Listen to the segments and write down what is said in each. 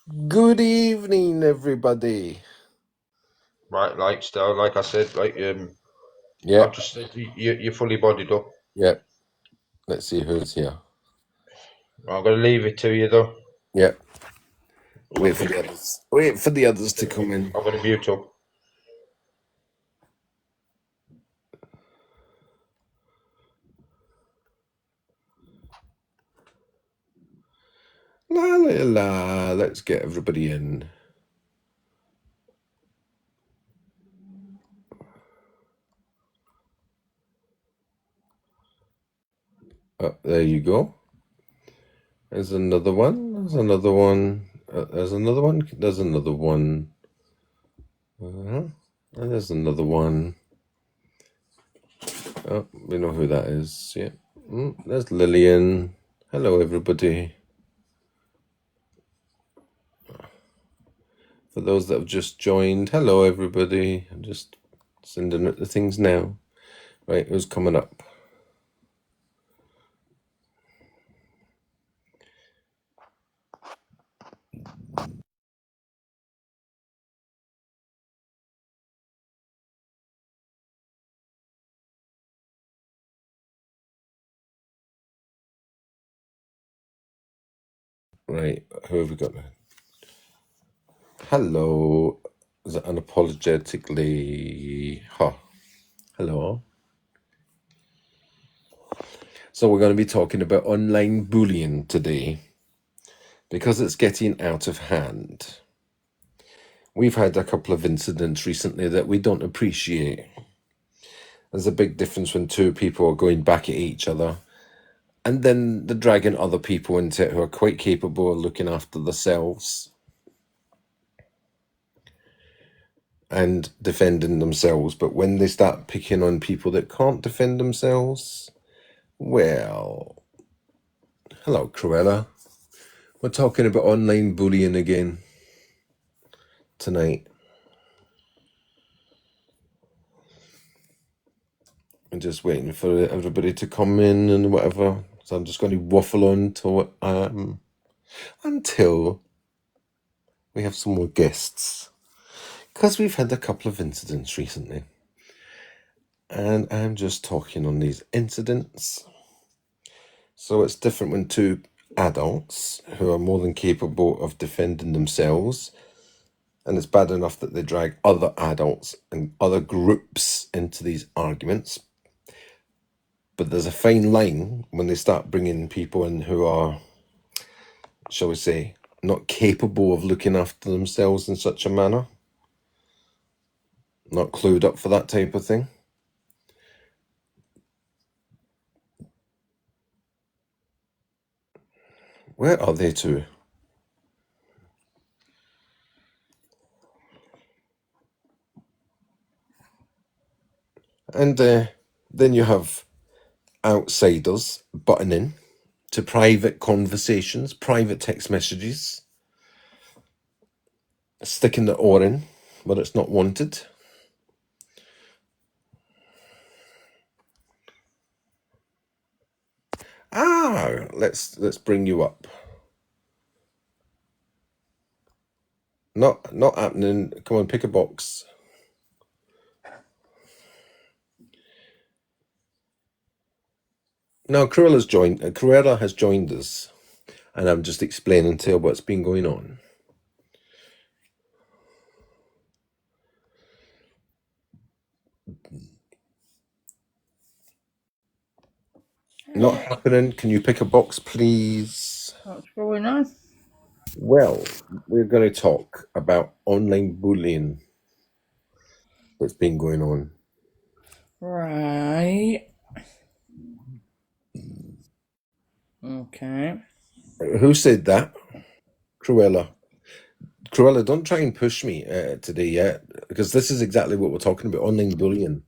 Good evening, everybody. Right, like I said, Yeah, I've just said you're fully bodied up. yeah. Let's see who's here. I'm going to leave it to you though. Yeah. Wait for Okay, the others. Wait for the others to come in. I'm going to mute up. La la la. Let's get everybody in. Oh, there you go. There's another one. There's another one. There's another one. There's another one. And there's another one. Oh, we know who that is. Yeah. There's Lillian. Hello, everybody. For those that have just joined, hello, everybody. I'm just sending out the things now. Right, who's coming up? Right, who have we got now? Hello. Is it unapologetically? Hello. So we're going to be talking about online bullying today because it's getting out of hand. We've had a couple of incidents recently that we don't appreciate. There's a big difference when two people are going back at each other and then they're dragging other people into it who are quite capable of looking after themselves and defending themselves. But when they start picking on people that can't defend themselves, well, hello, Cruella. We're talking about online bullying again tonight. I'm just waiting for everybody to come in and whatever. So I'm just going to waffle on to until we have some more guests. Because we've had a couple of incidents recently. And I'm just talking on these incidents. So it's different when two adults who are more than capable of defending themselves, and it's bad enough that they drag other adults and other groups into these arguments. But there's a fine line when they start bringing people in who are, shall we say, not capable of looking after themselves in such a manner, not clued up for that type of thing. Where are they two? And then you have outsiders butting in to private conversations, private text messages, sticking the oar in where it's not wanted. Let's bring you up. Not happening. Come on, pick a box. Now Cruella has joined us, and I'm just explaining to her what's been going on. Not happening. Can you pick a box, please? What's going on? Well, we're going to talk about online bullying that's been going on. Right. Okay. Who said that? Cruella. Cruella, don't try and push me today yet, because this is exactly what we're talking about, online bullying.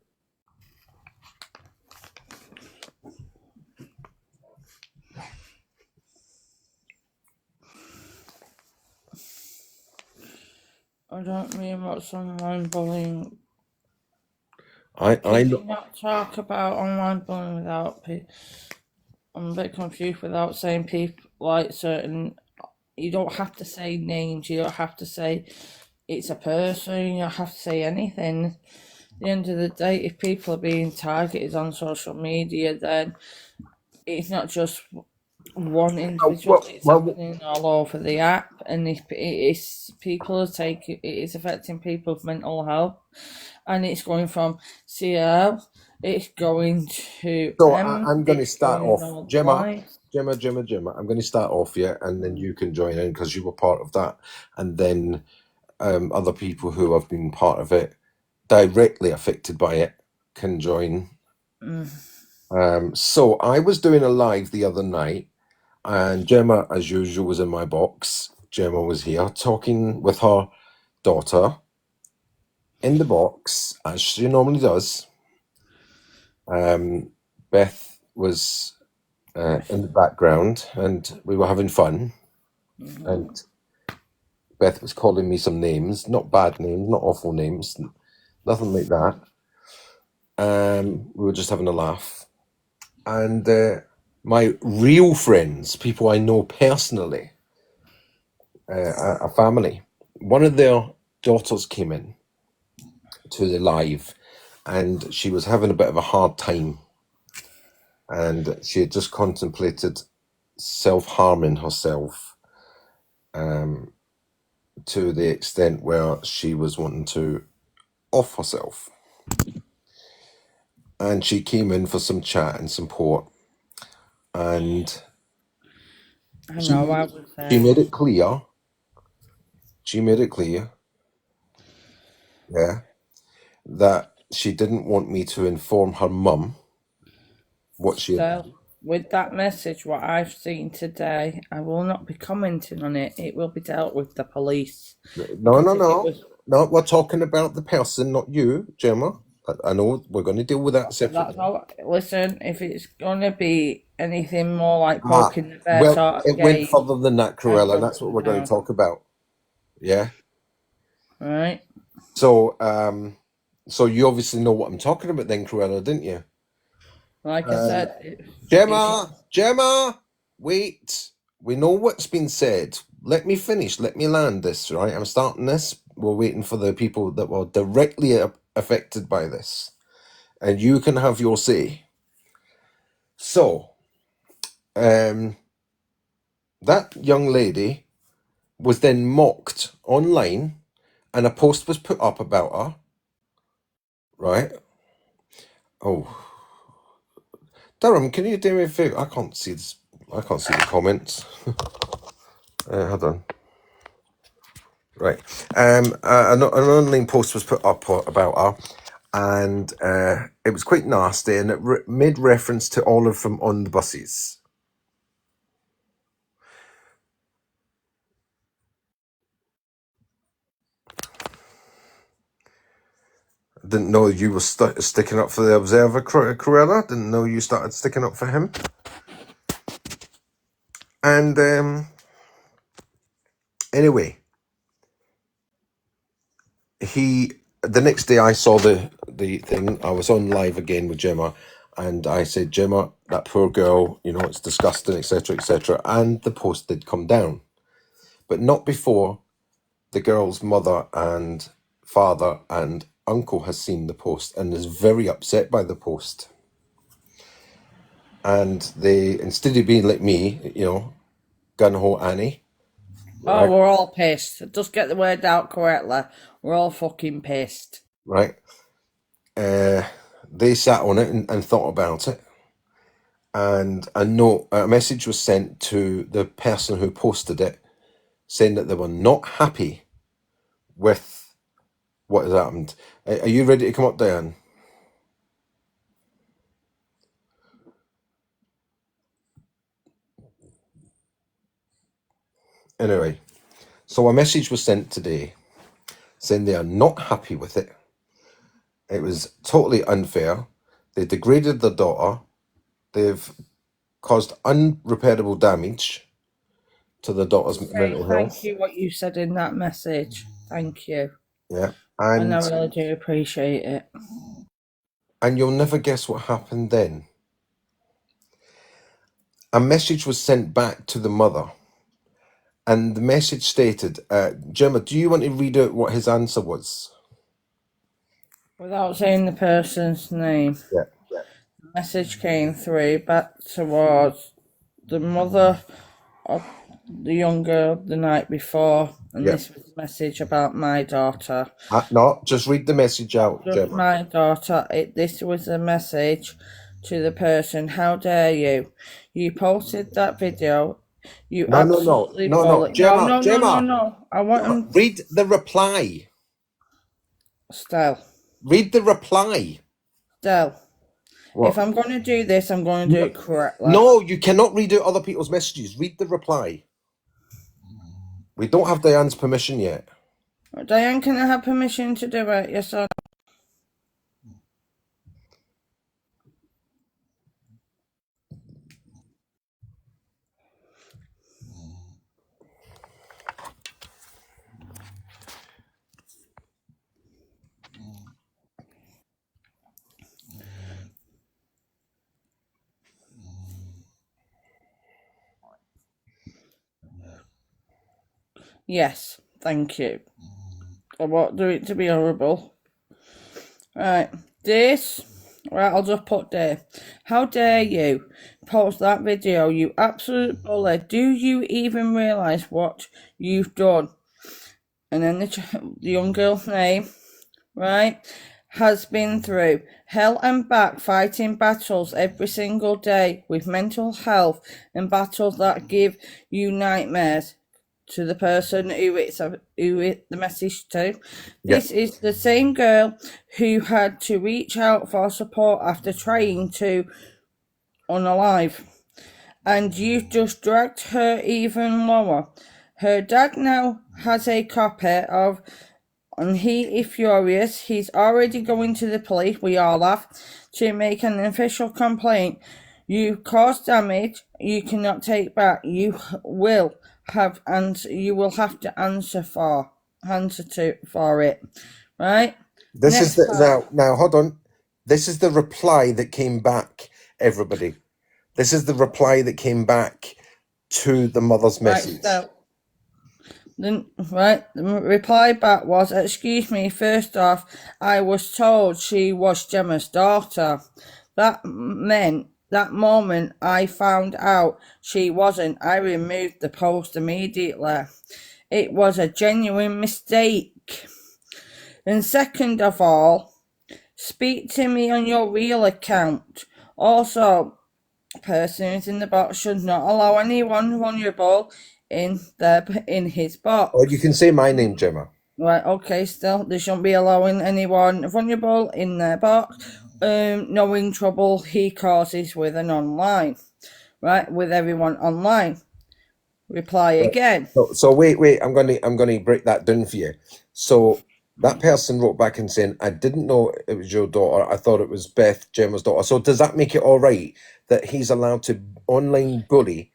I don't mean what's online bullying. I Can know. you not talk about online bullying without I'm a bit confused without saying people like certain you don't have to say names. You don't have to say it's a person. You don't have to say anything. At the end of the day, if people are being targeted on social media, then it's not just one individual. It's happening all over the app, and if it is, people are taking it is affecting people's mental health, and it's going from CL. It's going to So M. I'm going to It's start going off, all the Gemma. way. Gemma. I'm going to start off, yeah, and then you can join in because you were part of that, and then other people who have been part of it, directly affected by it, can join. So I was doing a live the other night, and Gemma, as usual, was in my box. Gemma was here talking with her daughter in the box, as she normally does. Beth was in the background, and we were having fun. And Beth was calling me some names, not bad names, not awful names, nothing like that. We were just having a laugh. And my real friends, people I know personally, a family, one of their daughters came in to the live, and she was having a bit of a hard time. And she had just contemplated self-harming herself, to the extent where she was wanting to off herself. And she came in for some chat and support, and I know. I was she there. made it clear. Yeah, that she didn't want me to inform her mum what she had. So, with that message, what I've seen today, I will not be commenting on it. It will be dealt with the police. No, we're talking about the person, not you, Gemma. I know we're going to deal with that separately. That's all. Listen, if it's going to be anything more like poking the bear Well, sort of it went further than that, Cruella. That's what we're going to talk about. Yeah. Right. So, so you obviously know what I'm talking about then, Cruella, didn't you? Like I said, Gemma, wait. We know what's been said. Let me finish. Let me land this, right? I'm starting this. We're waiting for the people that were directly affected by this. And you can have your say. So, that young lady was then mocked online, and a post was put up about her, right? Oh, Durham, can you do me a favor? I can't see this. I can't see the comments. Hold on. Right. An online post was put up about her, and it was quite nasty, and it made reference to all of them on the buses. Didn't know you were sticking up for the Observer, Cruella. Didn't know you started sticking up for him. And anyway, the next day I saw the thing. I was on live again with Gemma, and I said, Gemma, that poor girl, it's disgusting, etc., etc. And the post did come down, but not before the girl's mother and father and uncle has seen the post and is very upset by the post. And they, instead of being like me, gun-ho Annie. Right? Oh, we're all pissed. Just get the word out correctly. We're all fucking pissed. Right. They sat on it and thought about it. And a message was sent to the person who posted it, saying that they were not happy with what has happened. Are you ready to come up, Diane? Anyway, so a message was sent today saying they are not happy with it. It was totally unfair. They degraded their daughter. They've caused unrepairable damage to the daughter's mental health. Thank you what you said in that message. Thank you. Yeah. And I really do appreciate it. And you'll never guess what happened then. A message was sent back to the mother, And the message stated, Gemma, do you want to read out what his answer was? Without saying the person's name. Yeah. The message came through back towards the mother of the young girl the night before, and Yeah. this was a message about my daughter. No, just read the message out, Just Gemma. my daughter. This was a message to the person. How dare you? You posted that video. You No, absolutely bully. Gemma, Gemma. No. I want him Read the reply. still. Read the reply. Still. What? If I'm going to do this, I'm going to do it correctly. No, you cannot read out other people's messages. Read the reply. We don't have Diane's permission yet. Diane, can I have permission to do it? Yes or no? Yes, thank you. I won't do it to be horrible. Right, this. Right, I'll just put there. How dare you post that video, you absolute bully. Do you even realise what you've done? And then the young girl's name, right, has been through hell and back fighting battles every single day with mental health and battles that give you nightmares. To the person who the message to. This is the same girl who had to reach out for support after trying to unalive. And you've just dragged her even lower. Her dad now has a copy of, and he is furious. He's already going to the police, we all have, to make an official complaint. You caused damage you cannot take back. You will have to answer for it, right? This is now hold on. This is the reply that came back, everybody. This is the reply that came back to the mother's message. The reply back was, excuse me, first off, I was told she was Gemma's daughter. That meant that moment I found out she wasn't, I removed the post immediately. It was a genuine mistake. And second of all, speak to me on your real account. Also, persons in the box should not allow anyone vulnerable in his box. Or you can say my name, Gemma. Right, okay, still, they shouldn't be allowing anyone vulnerable in their box. Knowing trouble he causes with an online, right? With everyone online. Reply again. So wait. I'm gonna break that down for you. So that person wrote back and saying, "I didn't know it was your daughter. I thought it was Beth, Gemma's daughter." So does that make it all right that he's allowed to online bully,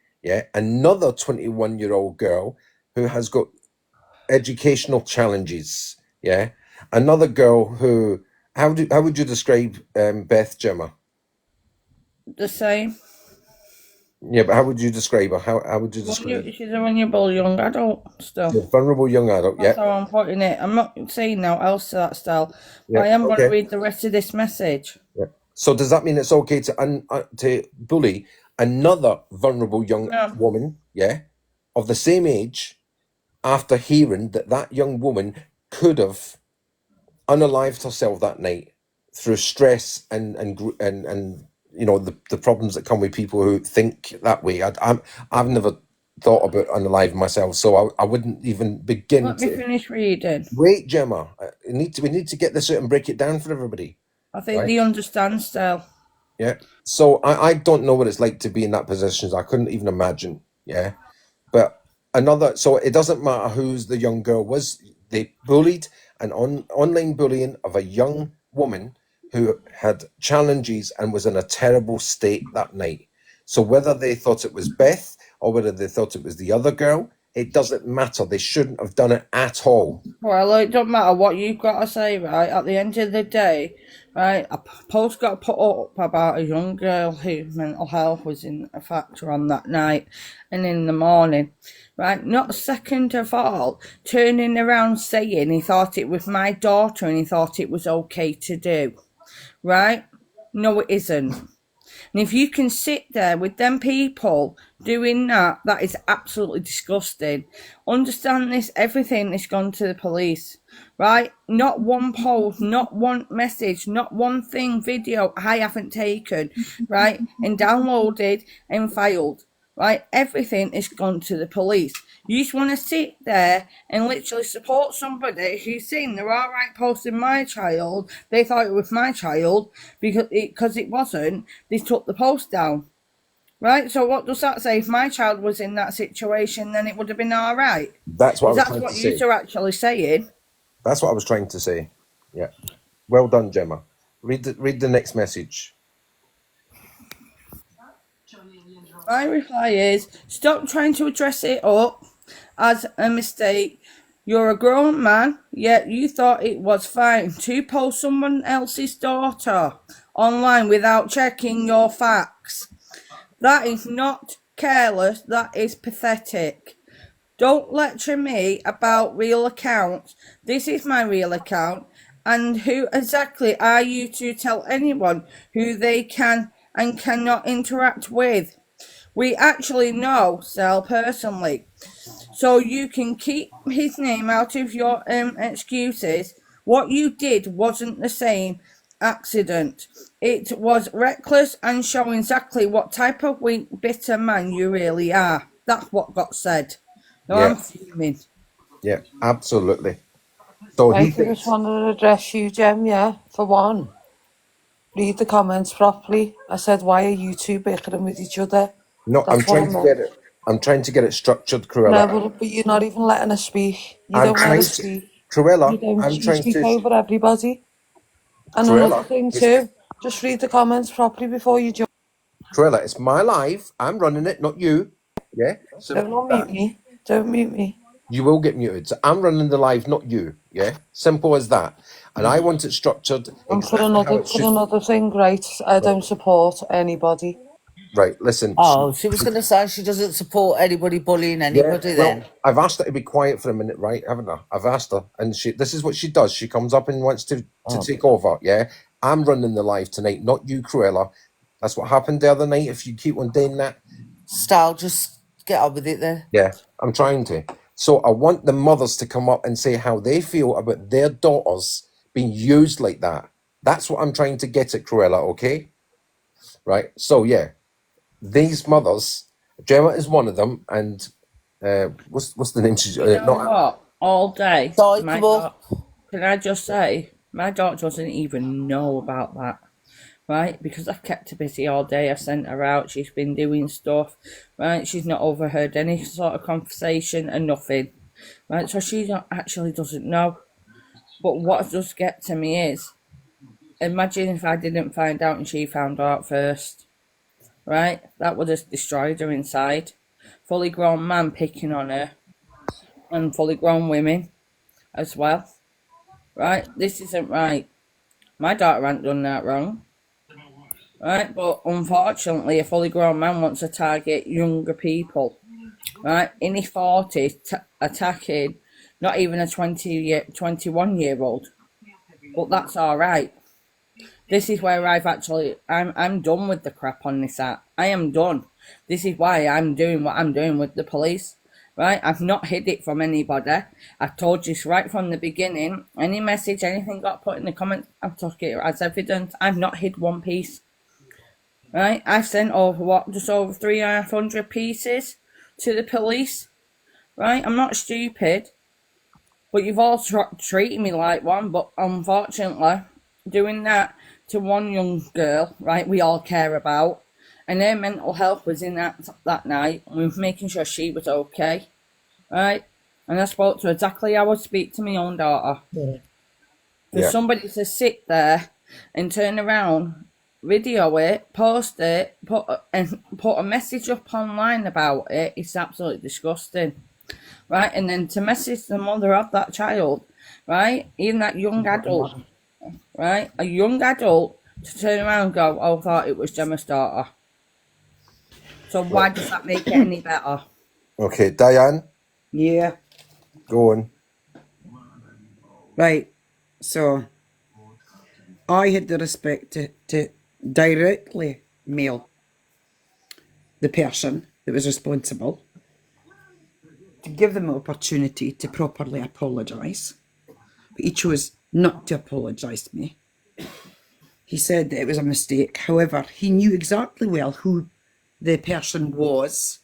another 21-year-old girl who has got educational challenges, another girl who. How would you describe Beth, Gemma? The same. Yeah, but how would you describe her? How would you describe her? She's a vulnerable young adult still. A vulnerable young adult, That's how I'm putting it. I'm not saying now else to that style. But I am going to read the rest of this message. Yeah. So does that mean it's okay to bully another vulnerable young woman, of the same age, after hearing that young woman could have unalived herself that night through stress and you know the problems that come with people who think that way. I've never thought about unaliving myself, so I wouldn't even begin. Let me finish reading. Wait, Gemma, we need to get this out and break it down for everybody. I think they understand still. Yeah. So I don't know what it's like to be in that position. I couldn't even imagine. Yeah. But so it doesn't matter who's the young girl was. They bullied an online bullying of a young woman who had challenges and was in a terrible state that night. So whether they thought it was Beth or whether they thought it was the other girl, It doesn't matter. They shouldn't have done it at all. Well, it don't matter what you've got to say, right? At the end of the day, right, a post got put up about a young girl whose mental health was in a factor on that night and in the morning, right? Not a second of all, turning around saying he thought it was my daughter and he thought it was okay to do, right? No, it isn't. And if you can sit there with them people doing that, that is absolutely disgusting. Understand this, everything is gone to the police, right? Not one post, not one message, not one thing, video I haven't taken, right? And downloaded and filed, right? Everything is gone to the police. You just want to sit there and literally support somebody who's saying they're all right posting my child. They thought it was my child because it wasn't. They took the post down, right? So what does that say? If my child was in that situation, then it would have been all right. That's what I was That's trying what to you say. are actually saying. That's what I was trying to say. Yeah. Well done, Gemma. Read the next message. My reply is, stop trying to address it up as a mistake. You're a grown man, yet you thought it was fine to post someone else's daughter online without checking your facts. That is not careless, that is pathetic. Don't lecture me about real accounts. This is my real account. And who exactly are you to tell anyone who they can and cannot interact with? We actually know Sal personally, so you can keep his name out of your excuses. What you did wasn't the same accident. It was reckless and showing exactly what type of weak, bitter man you really are. That's what got said. No, Yeah. I'm fuming. Yeah, absolutely. So I he just thinks, wanted to address you, Jem, yeah, for one. Read the comments properly. I said, why are you two bickering with each other? no, I'm That's what I trying to meant. get it. I'm trying to get it structured, No, Cruella. but you're not even letting us speak. You I'm don't let trying us to, speak. You Cruella. don't. I'm You trying speak to, over everybody. And another Cruella. thing It's too, just read the comments properly before you join. Cruella. It's my life. I'm running it, not you. Yeah. Simple Don't as that. mute me. Don't mute me. You will get muted. So I'm running the live, not you. Yeah. Simple as that. And I want it structured And for exactly how it should. another thing, right? I don't support anybody. Right. Listen. Oh, she was going to say she doesn't support anybody bullying Yeah, anybody then. well, I've asked her to be quiet for a minute, right? Haven't I? I've asked her, and this is what she does. She comes up and wants to Oh. take over. Yeah, I'm running the live tonight, not you, Cruella. That's what happened the other night. If you keep on doing that, Style, just get on with it there. yeah, I'm trying to. So I want the mothers to come up and say how they feel about their daughters being used like that. That's what I'm trying to get at, Cruella. Okay, right? So yeah, these mothers, Gemma is one of them, and what's the name? She's You know not. what? All day, Sorry, my come on. daughter, can I just say, my daughter doesn't even know about that, right? Because I've kept her busy all day. I've sent her out. She's been doing stuff, right? She's not overheard any sort of conversation and nothing, right? So she actually doesn't know. But what does get to me is, imagine if I didn't find out and she found out first, right? That would have destroyed her inside. Fully grown man picking on her, and fully grown women as well, right? This isn't right. My daughter ain't done that wrong, right? But unfortunately, a fully grown man wants to target younger people, right? In his 40s, attacking not even a 21-year-old. But that's all right. This is where I'm done with the crap on this app. I am done. This is why I'm doing what I'm doing with the police. Right? I've not hid it from anybody. I told you right from the beginning. Any message, anything got put in the comments, I've took it as evidence. I've not hid one piece. Right? I've sent over just over 300 pieces to the police. Right? I'm not stupid. But you've all treated me like one. But unfortunately, doing that to one young girl, right, we all care about, and her mental health was in that night, and we were making sure she was okay, right? And I spoke to her exactly how I would speak to my own daughter. For somebody to sit there and turn around, video it, post it, put a message up online about it, it's absolutely disgusting. right? And then to message the mother of that child, right? Even that young adult, right? A young adult to turn around and go, oh, I thought it was Gemma's daughter. So why does that make it any better? Okay, Diane, Yeah, go on. right. So I had the respect to directly mail the person that was responsible, to give them an opportunity to properly apologise. But he chose not to apologise to me. He said that it was a mistake. However, he knew exactly well who the person was.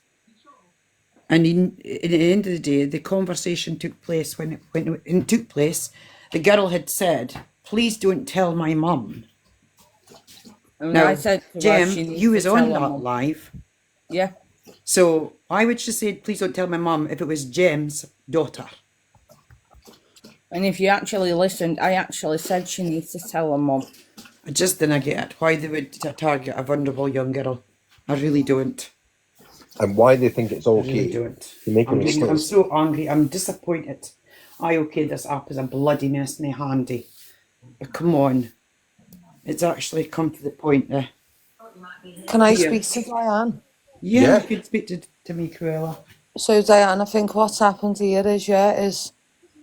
And at the end of the day, the conversation took place when it took place. The girl had said, "Please don't tell my mum." And Now, I said to her, Jem, she needs you to was tell on her that mum. live. Yeah. So why would she say, "Please don't tell my mum," if it was Jem's daughter? And if you actually listened, I actually said she needs to tell her mum. I just didn't get it. Why they would target a vulnerable young girl. I really don't. And why they think it's I really okay don't. to make a I'm mistake. so angry. I'm disappointed. I okayed this app as a bloody mess in handy. But come on. It's actually come to the point there. Can I Yeah. speak to Diane? Yeah, you could speak to me, Cruella. So Diane, I think what's happened here is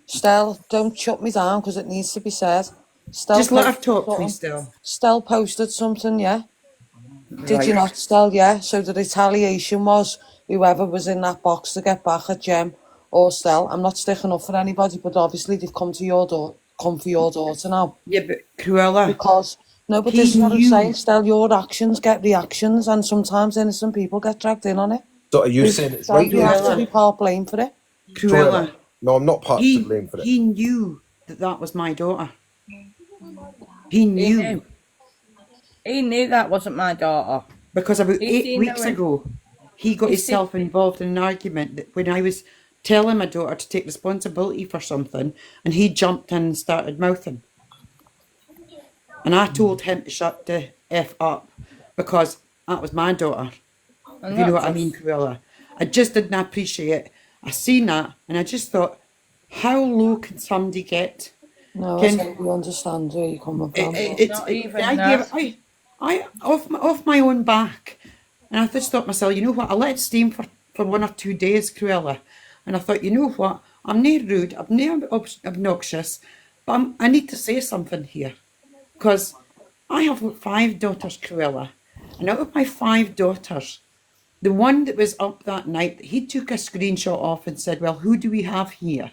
Stell, don't shut me down because it needs to be said. Stell Just let her posted talk, something. please, Stell. Stell posted something, yeah? Did you Right. not, Stell? Yeah. So the retaliation was whoever was in that box to get back at Jem or Stell. I'm not sticking up for anybody, but obviously they've come for your daughter now. Yeah, but Cruella, Because no, but He this is what I'm knew- saying. Stell, your actions get reactions, and sometimes innocent people get dragged in on it. So are you saying it's Stell, right? you have to Cruella. be part blame for it. Cruella, No, I'm not part he, to blame for it. he knew that was my daughter. He He knew. knew. He knew that wasn't my daughter. Because about He's 8 seen weeks her in- ago, he got He's himself involved in an argument that when I was telling my daughter to take responsibility for something, and he jumped in and started mouthing. And I told him to shut the F up because that was my daughter. And If you know not what I just- mean, Cruella. I just didn't appreciate it. I seen that and I just thought, how low can somebody get? No, Can- I totally understand where you're coming from. Not even I that. gave I off my own back, and I just thought myself, you know what? I let it steam for 1 or 2 days, Cruella, and I thought, you know what? I'm not rude, I'm not obnoxious, but I need to say something here, because I have 5 daughters, Cruella, and out of my 5 daughters, the one that was up that night, he took a screenshot off and said, well, who do we have here?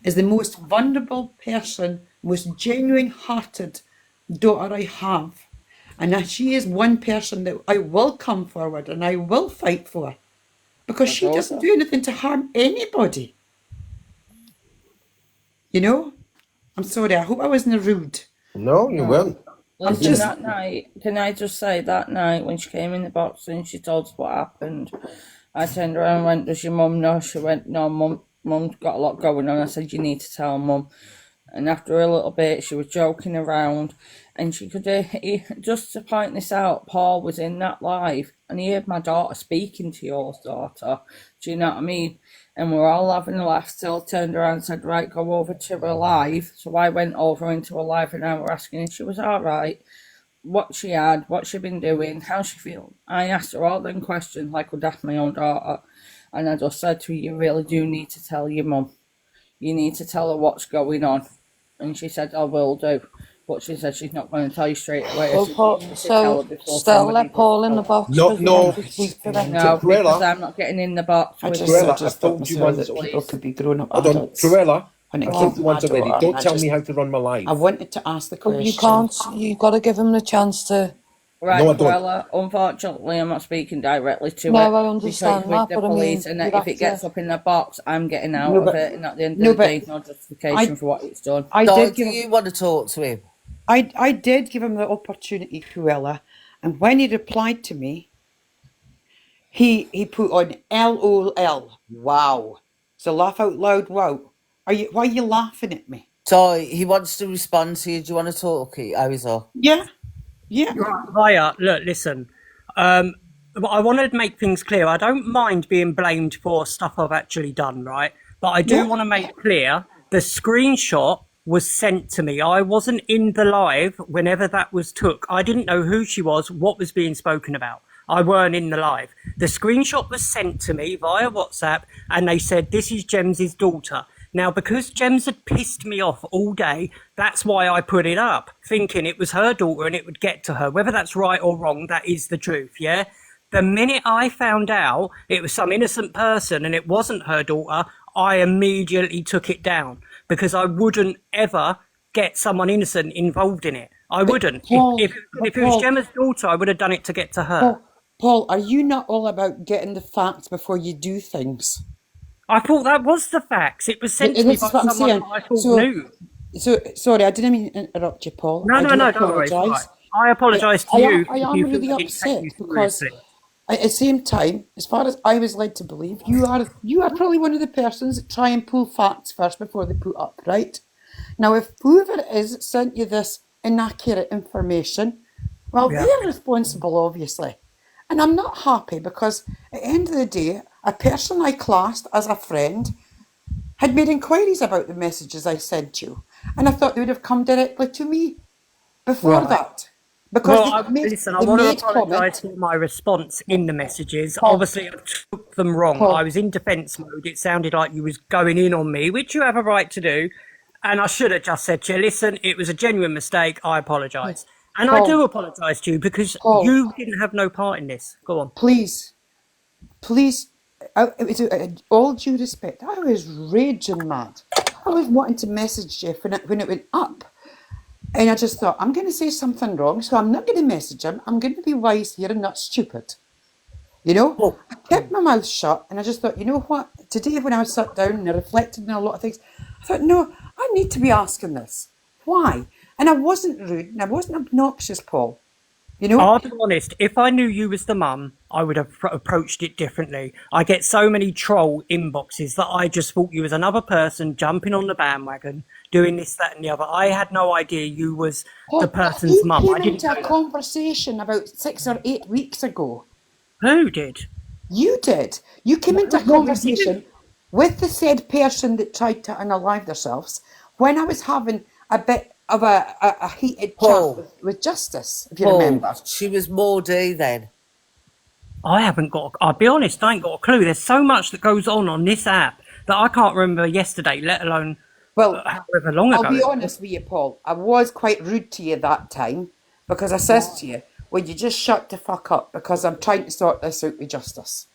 Is the most vulnerable person, most genuine-hearted daughter I have. And that she is one person that I will come forward and I will fight for. Because she doesn't do anything to harm anybody. You know? I'm sorry, I hope I wasn't rude. No, you weren't. Listen, just- that night, can I just say, that night when she came in the box and she told us what happened, I turned around and went, does your mum know? She went, no, mum's got a lot going on. I said, you need to tell mum. And after a little bit, she was joking around, and she could, just to point this out, Paul was in that live, and he heard my daughter speaking to your daughter. Do you know what I mean? And we're all having a laugh. Still turned around and said, right, go over to her live. So I went over into her live, and I were asking if she was all right, what she had, what she'd been doing, how she feel. I asked her all them questions like I would ask my own daughter, and I just said to her, you really do need to tell your mum. You need to tell her what's going on. And she said, I will do. But she said she's not going to tell you straight away. I Well, said, Paul, you need to tell her so before Stell somebody let Paul in the does. box. No, 'cause we no. want to speak to them. No, Cruella. because I'm not getting in the box I with just, her. Cruella, I just I thought told you myself once that people already. could be grown up Hold on, adults. Cruella. When it I came told to you my once already. daughter, Don't and tell I me just- how to run my life. I wanted to ask the But question. you can't. You got to give him the chance to. Right, No, I don't. Cruella, unfortunately, I'm not speaking directly to No, it. I understand because with that, the but I mean, police, and you'd if have it gets to- up in the box, I'm getting out No, of but- it, and at the end no, of the but day, no justification I- for what it's done. I So did do give you want to talk to him? I did give him the opportunity, Cruella, and when he replied to me, he put on LOL. Wow. So laugh out loud. Wow. Why are you laughing at me? So he wants to respond to you. Do you want to talk? How is that? Yeah. Yeah. Hiya, look, listen. I want to make things clear. I don't mind being blamed for stuff I've actually done, right? But I do Yeah. want to make clear the screenshot was sent to me. I wasn't in the live whenever that was took. I didn't know who she was, what was being spoken about. I weren't in the live. The screenshot was sent to me via WhatsApp, and they said, this is Jems's daughter. Now, because Jems had pissed me off all day, that's why I put it up, thinking it was her daughter and it would get to her. Whether that's right or wrong, that is the truth, yeah? The minute I found out it was some innocent person and it wasn't her daughter, I immediately took it down, because I wouldn't ever get someone innocent involved in it. I wouldn't. Paul, If it was Gemma's daughter, I would have done it to get to her. Paul, are you not all about getting the facts before you do things? I thought that was the facts. It was sent to me This by is what I'm someone saying. that I thought knew. So sorry, I didn't mean to interrupt you, Paul. No, I do don't worry. It's apologise. fine. I apologise to you. I if am you feel really I didn't take upset you because seriously. at the same time, as far as I was led to believe, you are probably one of the persons that try and pull facts first before they put up, right? Now, if whoever it is that sent you this inaccurate information, well, Yeah. they're responsible, obviously. And I'm not happy because at the end of the day, a person I classed as a friend had made inquiries about the messages I sent you. And I thought they would have come directly to me before Right. that. Because Well, they made, listen, I they want to made apologise comments. for my response in the messages. Paul. Obviously, I took them wrong. Paul. I was in defence mode. It sounded like you was going in on me, which you have a right to do. And I should have just said to you, listen, it was a genuine mistake. I apologise. And I Paul. do apologise to you because Paul. you didn't have no part in this. Go on. Please, all due respect, I was raging mad. I was wanting to message Jeff when it went up. And I just thought, I'm going to say something wrong, so I'm not going to message him. I'm going to be wise here and not stupid. You know? I kept my mouth shut and I just thought, you know what? Today when I was sat down and I reflected on a lot of things, I thought, no, I need to be asking this. Why? And I wasn't rude and I wasn't obnoxious, Paul. You know? I'll be honest, if I knew you was the mum, I would have approached it differently. I get so many troll inboxes that I just thought you was another person jumping on the bandwagon, doing this, that and the other. I had no idea you was the person's mum. You I came didn't into know a that. conversation about 6 or 8 weeks ago. Who did? You did. You came into a No, we conversation with the said person that tried to unalive themselves when I was having a bit of a heated Paul. chat with Justice, if you Paul, remember. she was Maudie then. I haven't got, I'll be honest, I ain't got a clue. There's so much that goes on this app that I can't remember yesterday, let alone Well, however long ago. I'll be honest with you, Paul. I was quite rude to you that time because I says to you, "Will you just shut the fuck up? Because I'm trying to sort this out with Justice."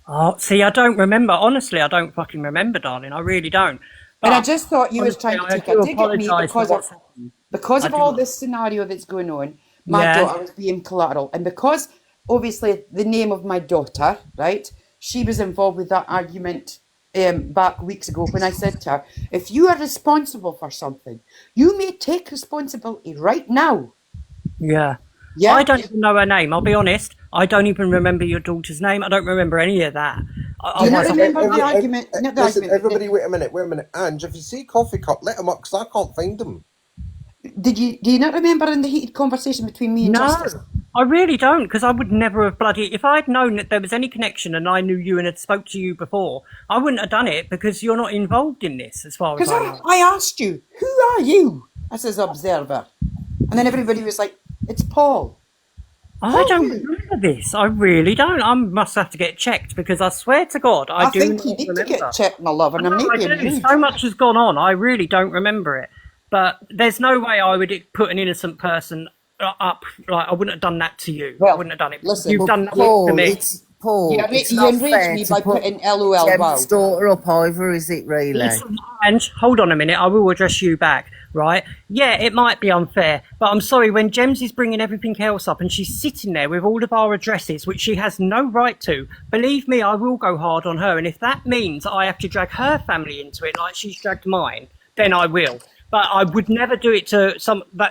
Oh, see, I don't remember. Honestly, I don't fucking remember, darling. I really don't. And I But just thought you was honestly, trying to I take do a dig at me apologise for because what's of happened. because I of do. all this scenario that's going on. My Yeah. daughter was being collateral, and because obviously the name of my daughter, right? She was involved with that argument back weeks ago when I said to her, "If you are responsible for something, you may take responsibility right now." Yeah. Yeah. I don't even know her name. I'll be honest. I don't even remember your daughter's name. I don't remember any of that. Do you not Otherwise, remember the argument? Not the Listen, argument. everybody, wait a minute. Ange, if you see Coffee Cup, let him up, because I can't find him. Do you not remember in the heated conversation between me and no, Justice? I really don't, because I would never have bloody. If I'd known that there was any connection and I knew you and had spoke to you before, I wouldn't have done it because you're not involved in this, as far as Because I know. I asked you, "Who are you?" I says, "Observer," and then everybody was like, "It's Paul." I don't remember this. I really don't. I must have to get checked because I swear to God, I do think not you need remember. to get checked, my love, and I'm No, not I being do. rude. So much has gone on. I really don't remember it. But there's no way I would put an innocent person up. Like I wouldn't have done that to you. I Well, wouldn't have done it. listen, You've done that to Paul, me. it's Paul. You It's you not enraged fair me to by put putting LOL wow. Jem's daughter up either, is it really? Listen, Ange, hold on a minute. I will address you back, right? Yeah, it might be unfair, but I'm sorry, when Jems is bringing everything else up and she's sitting there with all of our addresses, which she has no right to, believe me, I will go hard on her. And if that means I have to drag her family into it like she's dragged mine, then I will. But I would never do it to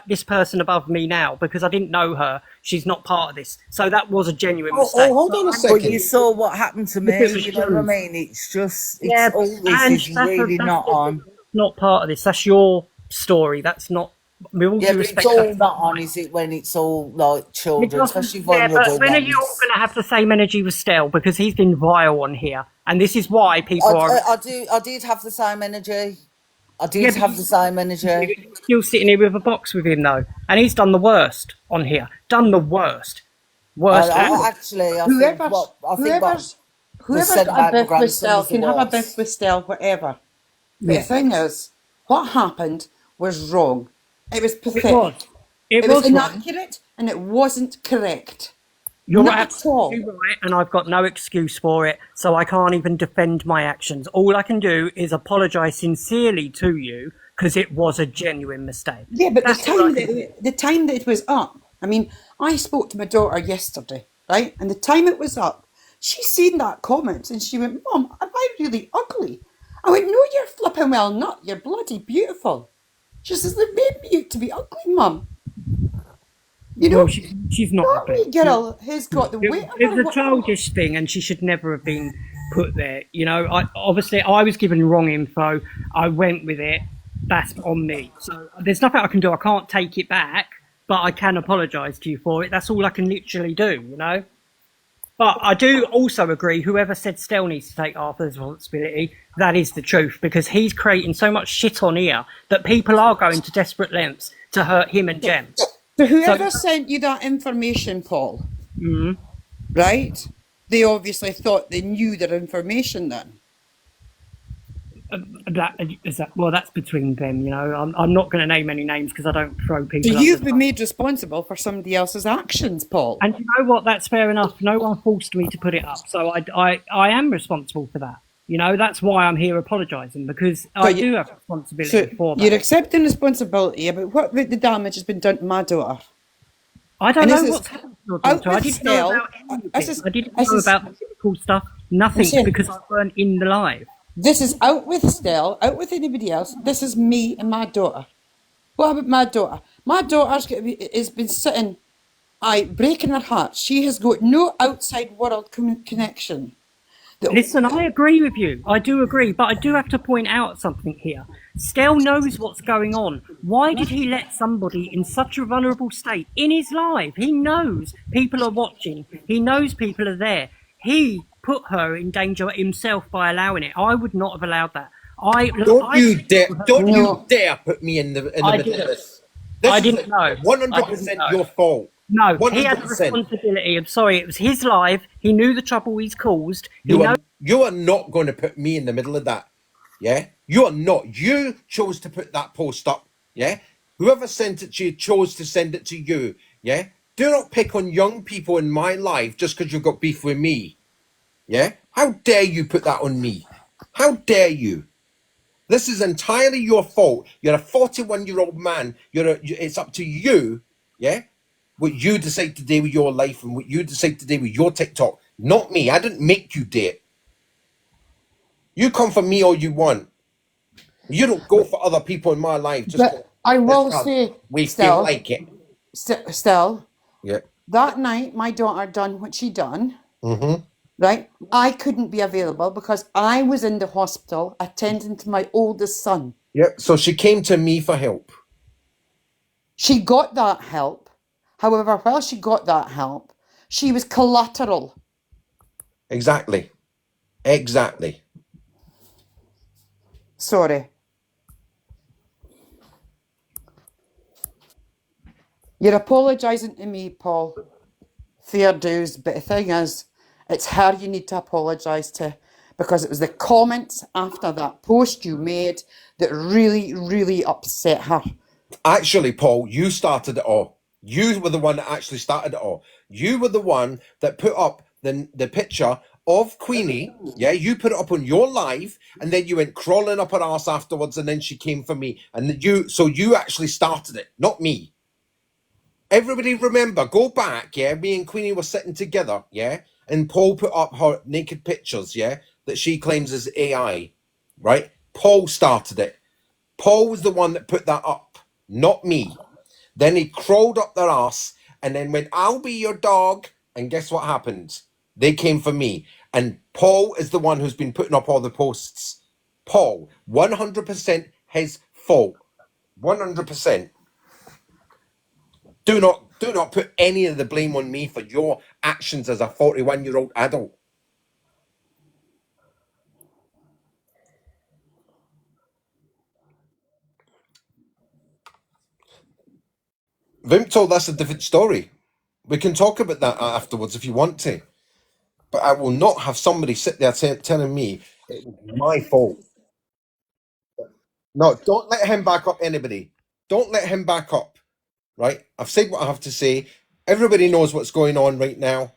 this person above me now because I didn't know her. She's not part of this. So that was a genuine mistake. hold on a But second. you saw what happened to me, Because you know what I Jems- mean? It's just, it's Yeah, all this Ange, is that's really not on. not part of this. That's your story. That's not with all Yeah, due but it's respect, all that's not not on, right. is it, when it's all like It children, doesn't, especially yeah, but vulnerable when are you all ones. going to have the same energy with Stell? Because he's been vile on here. And this is why people are. I did have the same energy. I Yeah, did but have the same you're energy. still sitting here with a box with him, though. And he's done the worst on here. Done the worst. Worst I ever. actually, Whoever's I think what whoever's was whoever's said got a about my beef with grandson Stell was the can have a beef worst. with Stell, whatever. But the Yeah, thing is, what happened was wrong. It was it was. pathetic. It It was was wrong. inaccurate and it wasn't correct. You're Not at all. absolutely right, and I've got no excuse for it, so I can't even defend my actions. All I can do is apologise sincerely to you because it was a genuine mistake. Yeah, but That's all I can do. the time that it was up, I mean, I spoke to my daughter yesterday, right? And the time it was up, she seen that comment and she went, "Mum, am I really ugly?" I went, "No, you're flipping well not. You're bloody beautiful." She says, "They made me out to be ugly, Mum." You Well, know, she's not that ugly. wee girl has got the weight It of was her. a childish thing, and she should never have been put there. You know, I was given wrong info. I went with it. That's on me. So there's nothing I can do. I can't take it back, but I can apologise to you for it. That's all I can literally do. You know. But I do also agree. Whoever said Stell needs to take half the responsibility, that is the truth, because he's creating so much shit on here that people are going to desperate lengths to hurt him and Jem. So whoever So, sent you that information, Paul, mm, right? They obviously thought they knew their information then. well, that's between them. You know, I'm not going to name any names because I don't throw So people under you've the been bus. made responsible for somebody else's actions, Paul. And you know what? That's fair enough. No one forced me to put it up, so I am responsible for that. You know, that's why I'm here apologising, because I you- do have So responsibility for you're that. accepting responsibility about what the damage has been done to my daughter. I don't And know this is what's happened to your out daughter. I with didn't know Stell. about any of This it. is I didn't this know is about the typical stuff. Nothing, Listen. because I weren't in the live. this is out with Stell, out with anybody else. This is me and my daughter. What about my daughter? My daughter's has been sitting, breaking her heart. She has got no outside world connection. Listen, I agree with you. I do agree, but I do have to point out something here. Stell knows what's going on. Why did he let somebody in such a vulnerable state in his live? He knows people are watching. He knows people are there. He put her in danger himself by allowing it. I would not have allowed that. Don't you dare! Don't No. you dare put me in the I middle of didn't. this. I This didn't know. is 100% I didn't know. your fault. No, he had a 100%. responsibility. I'm sorry, it was his live. He knew the trouble he's caused. He knows. You are not going to put me in the middle of that. Yeah, you are not. You chose to put that post up. Yeah, whoever sent it to you chose to send it to you. Yeah, do not pick on young people in my life just because you've got beef with me. Yeah, how dare you put that on me? How dare you? This is entirely your fault. You're a 41-year-old man. It's up to you. Yeah, what you decide to do with your life and what you decide to do with your TikTok. Not me. I didn't make you do it. You come for me all you want. You don't go for other people in my life just But I will because say, we Stell, feel like it. Stell, Yeah. that night my daughter done what she done, Mm-hmm. right? I couldn't be available because I was in the hospital attending to my oldest son. Yeah. So she came to me for help. She got that help. However, while she got that help, she was collateral. Exactly. Exactly. Sorry. You're apologising to me, Paul. Fair dues, but the thing is, it's her you need to apologise to because it was the comments after that post you made that really, really upset her. Actually, Paul, you started it all. You were the one that actually started it all. You were the one that put up the picture of Queenie. Yeah, you put it up on your live, and then you went crawling up her ass afterwards, and then she came for me. And you actually started it, not me. Everybody remember, go back, yeah? Me and Queenie were sitting together, yeah? And Paul put up her naked pictures, yeah? That she claims is AI, right? Paul started it. Paul was the one that put that up, not me. Then he crawled up their ass and then went, I'll be your dog. And guess what happened? They came for me. And Paul is the one who's been putting up all the posts. Paul, 100% his fault. 100%. Do not put any of the blame on me for your actions as a 41-year-old adult. Vimto, that's a different story. We can talk about that afterwards if you want to. But I will not have somebody sit there telling me it was my fault. No, don't let him back up anybody. Don't let him back up, right? I've said what I have to say. Everybody knows what's going on right now.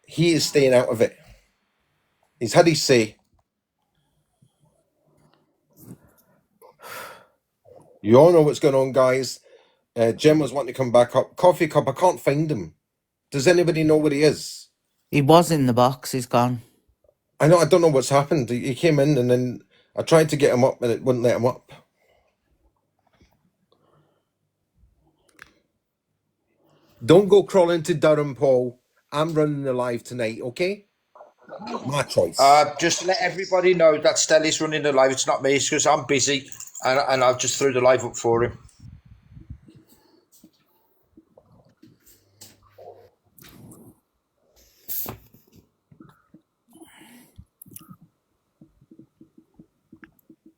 He is staying out of it. He's had his say. You all know what's going on, guys. Jim was wanting to come back up. Coffee cup, I can't find him. Does anybody know where he is? He was in the box. He's gone. I don't know what's happened. He came in and then I tried to get him up and it wouldn't let him up. Don't go crawling to Durham, Paul. I'm running the live tonight, okay? My choice. Just to let everybody know that Stelly's running the live. It's not me. It's because I'm busy, and I've just threw the live up for him.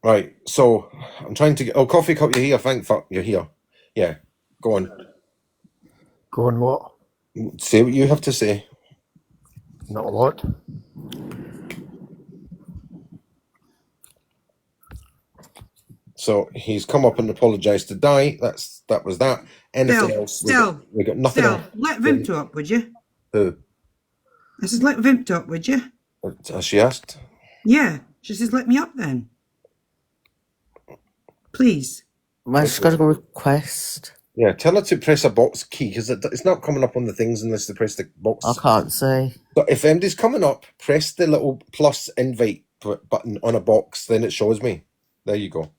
Right, so I'm trying to get... Oh, Coffee Cup, you're here. Thank fuck, you're here. Yeah, go on. Go on what? Say what you have to say. Not a lot. So he's come up and apologised to Di. That was that. Anything else? We got nothing else. Let Vimto up, would you? Who? I says, let Vimto up, would you? Has she asked? Yeah. She says, let me up then. Please. Well, she's got a request. Yeah, tell her to press a box key because it's not coming up on the things unless they press the box. I can't see. So if MD's coming up, press the little plus invite button on a box, then it shows me. There you go.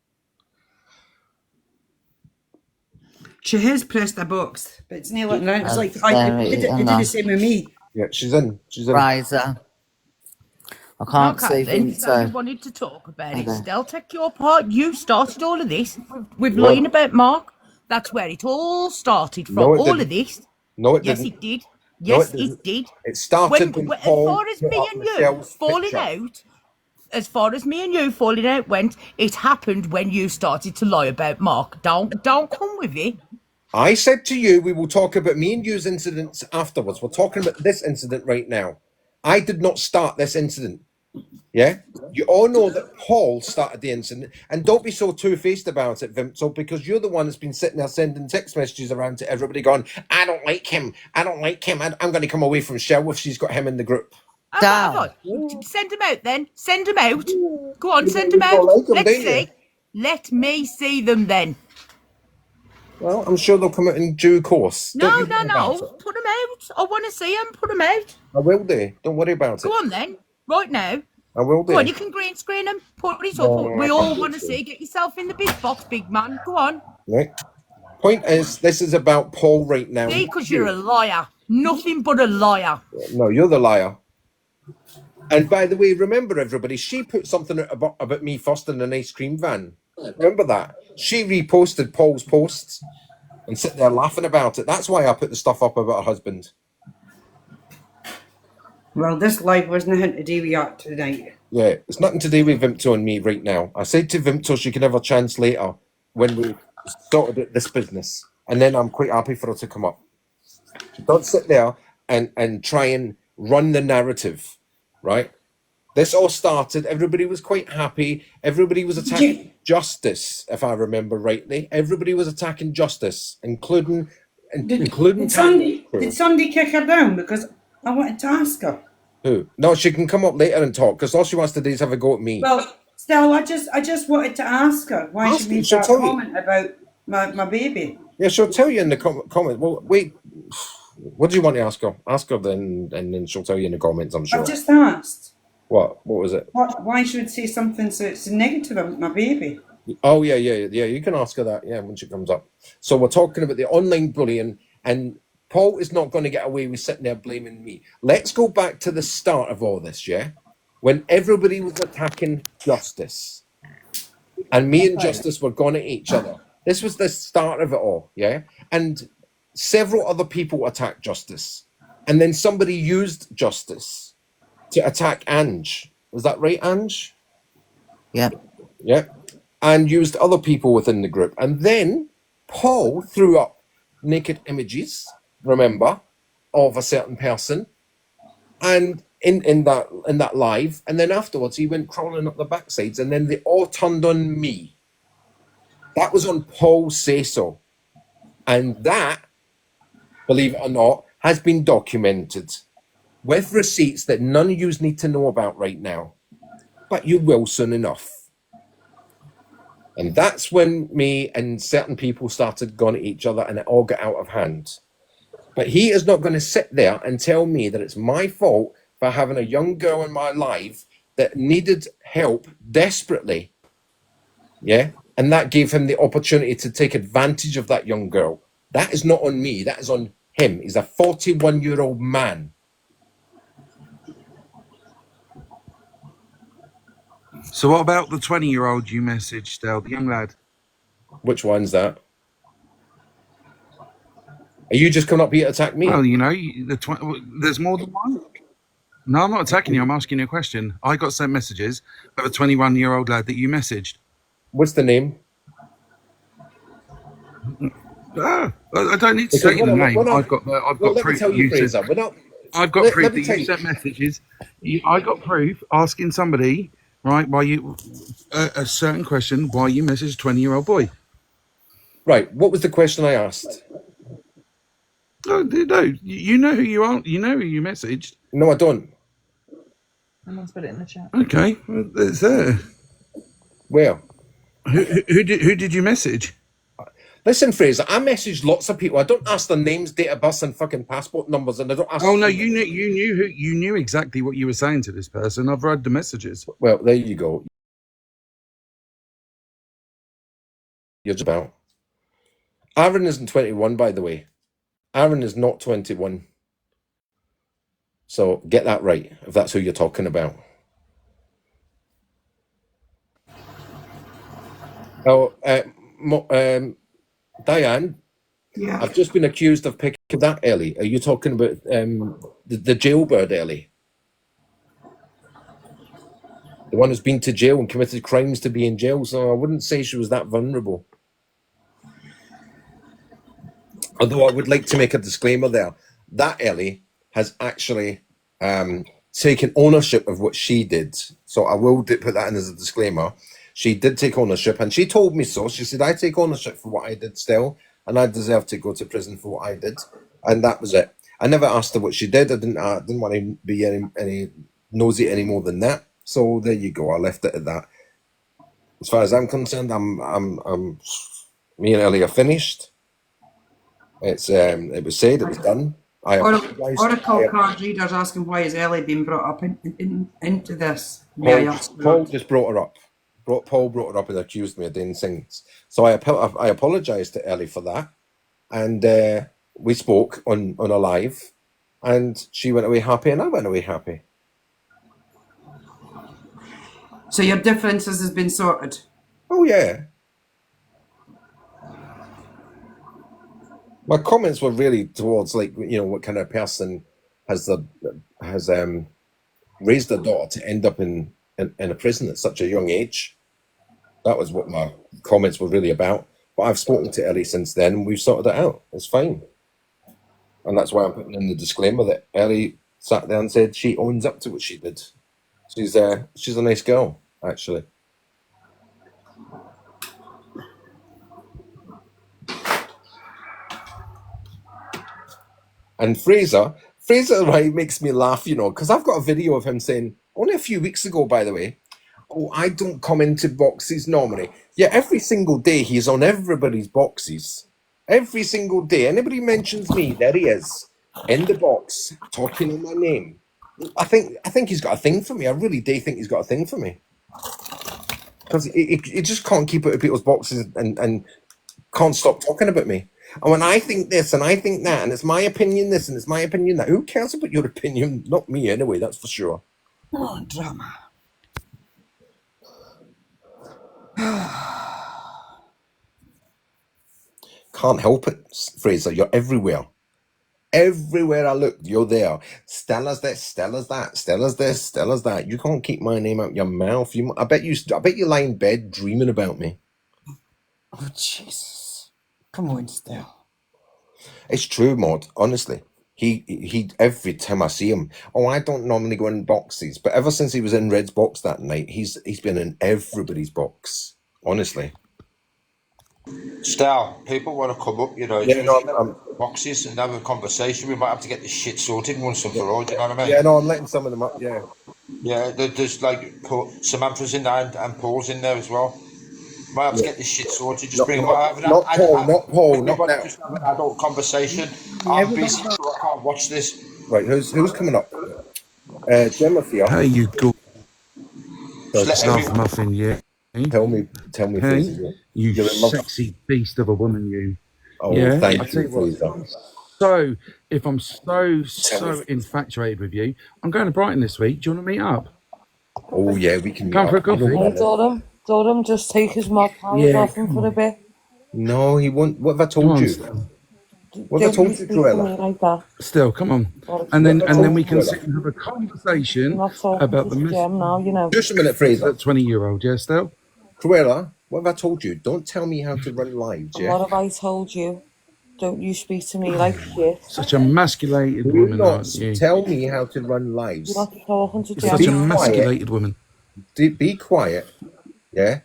She has pressed a box, but it's nearly now. It's like, very it did the same with me. Yeah, she's in. She's in. Riser. I can't see Then, so you Vimto. wanted to talk about it. Okay. Still, take your part. You started all of this with lying about Mark. That's where it all started from. No, it All didn't. of this. No, it Yes, didn't. it did. No, Yes, it it didn't. did. It started when As Paul far as put me up and you Michelle's falling picture. out, as far as me and you falling out went, it happened when you started to lie about Mark. Don't come with it. I said to you, we will talk about me and you's incidents afterwards. We're talking about this incident right now. I did not start this incident. Yeah? You all know that Paul started the incident. And don't be so two-faced about it, Vimto, because you're the one that's been sitting there sending text messages around to everybody going, I don't like him. I don't like him. I'm going to come away from Shell if she's got him in the group. Down. Send him out then. Send him out. Go on, send him You out. don't like 'em, Let's do you? see. Let me see them then. Well, I'm sure they'll come out in due course. No, Don't you no, worry about no. it. Put them out. I want to see them. Put them out. I will do. Don't worry about Go it. on then. Right now. I will do. Go on, you can green screen them. Put it up. No, We I all can't want to do see. Get yourself in the big box, big man. Go on. Right. Point is, this is about Paul right now. See, because you're a liar. Nothing but a liar. No, you're the liar. And by the way, remember everybody, she put something out about me first in an ice cream van. Remember that? She reposted Paul's posts and sit there laughing about it. That's why I put the stuff up about her husband. Well, this live wasn't nothing to do with that tonight. Yeah, it's nothing to do with Vimto and me right now. I said to Vimto she can have a chance later when we sorted out this business. And then I'm quite happy for her to come up. Don't sit there and try and run the narrative, right? This all started, everybody was quite happy. Everybody was attacking justice, if I remember rightly. Everybody was attacking justice, including Did somebody kick her down? Because I wanted to ask her. Who? No, she can come up later and talk because all she wants to do is have a go at me. Well, still, I just wanted to ask her why Ask she her, made she'll that tell you. comment about my baby. Yeah, she'll tell you in the comment. Well, wait, what do you want to ask her? Ask her then, and then she'll tell you in the comments, I'm sure. I've just asked. What was it? Why she would say something so it's negative about my baby? Oh, yeah, you can ask her that, yeah, when she comes up. So we're talking about the online bullying, and Paul is not going to get away with sitting there blaming me. Let's go back to the start of all this, yeah? When everybody was attacking Justice, and me and Justice were going at each other. This was the start of it all, yeah? And several other people attacked Justice, and then somebody used Justice to attack Ange. Was that right, Ange? Yeah. Yeah. And used other people within the group. And then Paul threw up naked images, remember, of a certain person, and in that live, and then afterwards he went crawling up the backsides, and then they all turned on me. That was on Paul's say so. And that, believe it or not, has been documented with receipts that none of you need to know about right now. But you will soon enough. And that's when me and certain people started going at each other, and it all got out of hand. But he is not going to sit there and tell me that it's my fault for having a young girl in my life that needed help desperately. Yeah. And that gave him the opportunity to take advantage of that young girl. That is not on me. That is on him. He's a 41-year-old man. So what about the 20-year-old you messaged, Del, the young lad? Which one's that? Are you just coming up here to attack me? Well, you know, there's more than one. No, I'm not attacking you. I'm asking you a question. I got sent messages of a 21-year-old lad that you messaged. What's the name? I don't need to say the name. I've got proof that you said. I've got proof that you sent messages. I got proof asking somebody, right, why you a certain question, why you messaged a 20-year-old boy. Right. What was the question I asked? No, you know who you are. You know who you messaged. No, I don't. Someone's put it in the chat. Okay, well, it's there. Where? Who did you message? Listen, Fraser, I messaged lots of people. I don't ask their names, date of birth, and fucking passport numbers, and I don't ask. Oh no, you knew exactly what you were saying to this person. I've read the messages. Well, there you go. You're just about. Aaron isn't 21, by the way. Aaron is not 21. So get that right, if that's who you're talking about. Oh, Diane, Yeah. I've just been accused of picking that Ellie. Are you talking about the jailbird Ellie? The one who's been to jail and committed crimes to be in jail, so I wouldn't say she was that vulnerable. Although I would like to make a disclaimer there. That Ellie has actually taken ownership of what she did. So I will put that in as a disclaimer. She did take ownership, and she told me so. She said, I take ownership for what I did still, and I deserve to go to prison for what I did. And that was it. I never asked her what she did. I didn't want to be any nosy any more than that. So there you go. I left it at that. As far as I'm concerned, me and Ellie are finished. It was said, it was done. Oracle card readers asking why has Ellie been brought up into this? Paul just brought her up. Paul brought her up and accused me of doing things. So I apologized to Ellie for that, and we spoke on a live, and she went away happy, and I went away happy. So your differences has been sorted? Oh yeah. My comments were really towards, like, you know, what kind of person has raised their daughter to end up in a prison at such a young age. That was what my comments were really about. But I've spoken to Ellie since then, and we've sorted it out. It's fine. And that's why I'm putting in the disclaimer that Ellie sat there and said she owns up to what she did. She's a nice girl, actually. And Fraser, right, makes me laugh, you know, because I've got a video of him saying, only a few weeks ago, by the way, oh, I don't come into boxes normally. Yeah, every single day he's on everybody's boxes. Every single day. Anybody mentions me, there he is, in the box, talking in my name. I think he's got a thing for me. I really do think he's got a thing for me. Because he just can't keep out of people's boxes and can't stop talking about me. And when I think this and I think that, and it's my opinion this and it's my opinion that, who cares about your opinion? Not me anyway, that's for sure. Oh, drama. Can't help it, Fraser. You're everywhere. Everywhere I look, you're there. Stella's this, Stella's that, Stella's this, Stella's that. You can't keep my name out your mouth. I bet you lie in bed dreaming about me. Oh, Jesus. Come on, Stella. It's true, Maud. Honestly, he. Every time I see him, I don't normally go in boxes, but ever since he was in Red's box that night, he's been in everybody's box. Honestly. Stal, people want to come up, Yeah, no, boxes and have a conversation. We might have to get this shit sorted once and for all. Do you know what I mean? yeah, no, I'm letting some of them up. Yeah. Yeah, there's like Samantha's in there and Paul's in there as well. Might have to get this shit sorted. Just bring them up. Not Paul, not now. Just have an adult conversation. I'm busy, so I can't watch this. Right, who's coming up? Gemma here. Hey, you go. Just let Stuff muffin, yeah. Tell me, Hey, Fraser, you you're in love. sexy beast of a woman, you. Oh, Yeah, thank I you, tell you what. Fraser. So, if I'm so Tell me. infatuated with you, I'm going to Brighton this week. Do you want to meet up? Oh yeah, we can Come for a meet up. You know coffee? that. Hey, Durham, just take his mod powers Yeah, off him come for a on. bit. No, he won't. What have I Come told on, you? still. What have I Don't told you you, speak to me Cruella? like that. Still, come on. Or And then What have I told we you, can Cruella? sit and have a I'm conversation not talking about the to miss Jem now, you know. Just a minute, Fraser. that 20-year-old, yeah, still? Cruella, what have I told you? Don't tell me how to run lives, And yeah? what have I told you? Don't you speak to me like shit. Such a emasculated Do woman, not aren't you? tell me how to run You're lives. not talking to You're Jem such a Be now. quiet. emasculated woman. Be quiet, yeah?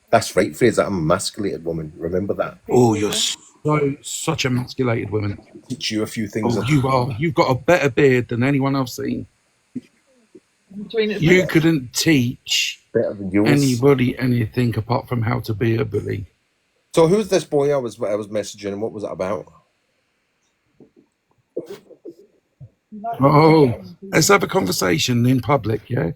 That's right, Fraser. I'm a emasculated woman. Remember that. Oh, you're such a emasculated woman. Teach you a few things. Oh, you are. You've got a better beard than anyone I've seen. You couldn't teach Better than yours. anybody anything apart from how to be a bully. So who's this boy I was messaging and what was it about? Oh, let's have a conversation in public, yeah,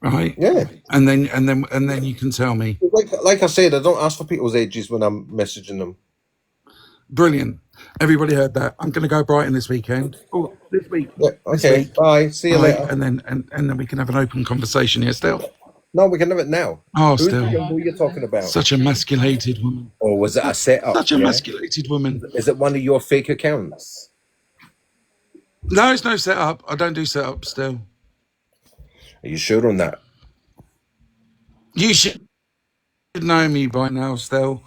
right? Yeah. And then you can tell me. Like I said, I don't ask for people's ages when I'm messaging them. Brilliant. Everybody heard that. I'm going to go Brighton this weekend. Oh, this week. Yeah, This okay. week. Bye. See you Bye. later. And then we can have an open conversation here still. No, we can have it now. Oh, Who's the still. young boy you're talking about? Such a emasculated woman. Or was it a setup? Such a Yeah? emasculated woman. Is it one of your fake accounts? No, it's no setup. I don't do setup still. Are you sure on that? You should know me by now, still.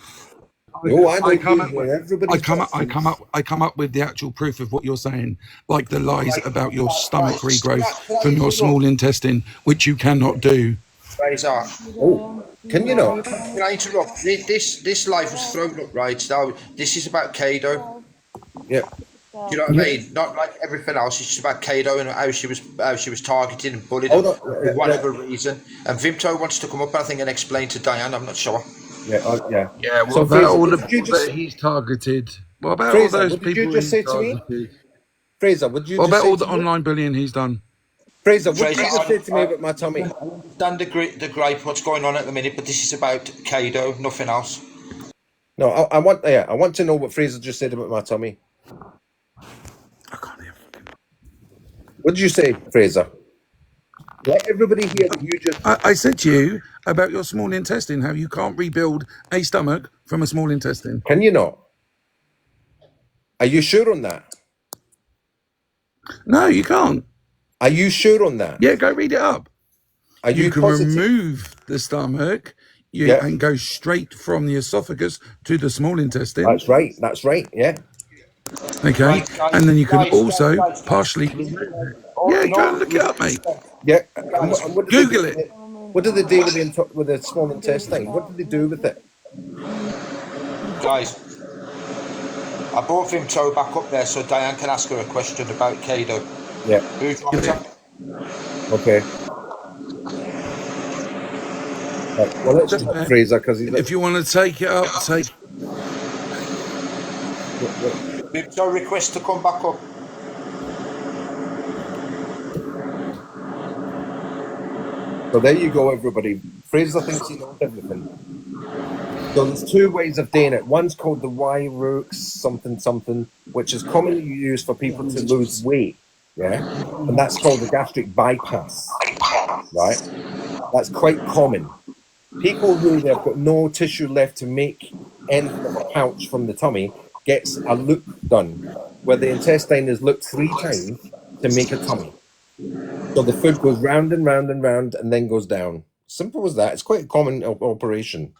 No, I I don't come do up it. with Everybody's I come up with the actual proof of what you're saying, like the lies about your stomach regrowth from your small intestine, which you cannot do. Fraser, Oh, can you not? can I interrupt? This life was thrown up right now. This is about Kado. Yeah. Do you know what I mean? Not like everything else. It's just about Kado and how she was targeted and bullied Hold on. for whatever reason. And Vimto wants to come up, I think, and explain to Diane. I'm not sure. Yeah. Yeah. Yeah, what So, about Fraser, all what the did you people just- that he's targeted? What about Fraser, all those what did you people just say he's to me? targeted? Fraser, what did you What just about say all the to me? online bullying he's done? Fraser, what did you Fraser, just say to me about my tummy? Understand the gripe, what's going on at the minute, but this is about Kado, nothing else. No, I want to know what Fraser just said about my tummy. I can't hear. What did you say, Fraser? Let everybody hear that you just. I said to you about your small intestine, how you can't rebuild a stomach from a small intestine. Can you not? Are you sure on that? No, you can't. Are you sure on that? Yeah, go read it up. Are You you can positive? remove the stomach Yeah. and go straight from the esophagus to the small intestine. That's right. That's right. Yeah. Okay. Right, guys, And then you can guys, also guys. partially remove it. Yeah, go and look it up, mate. Yeah. And what did Google they, it. What did they do with the small intestine? What did they do with it? Guys, I brought Vimto back up there so Diane can ask her a question about Kado. Yeah. Who dropped her? Okay. Right, well, let's just let Fraser because he's. If you want to take it up, take. Vimto request to come back up. So there you go, everybody. Fraser thinks he knows everything. So there's two ways of doing it. One's called the Y-Rooks something, which is commonly used for people to lose weight. Yeah, and that's called the gastric bypass. Right, that's quite common. People who they've got no tissue left to make anything of a pouch from the tummy, gets a loop done where the intestine is looped 3 times to make a tummy. So the food goes round and round and round and then goes down. Simple as that. It's quite a common operation.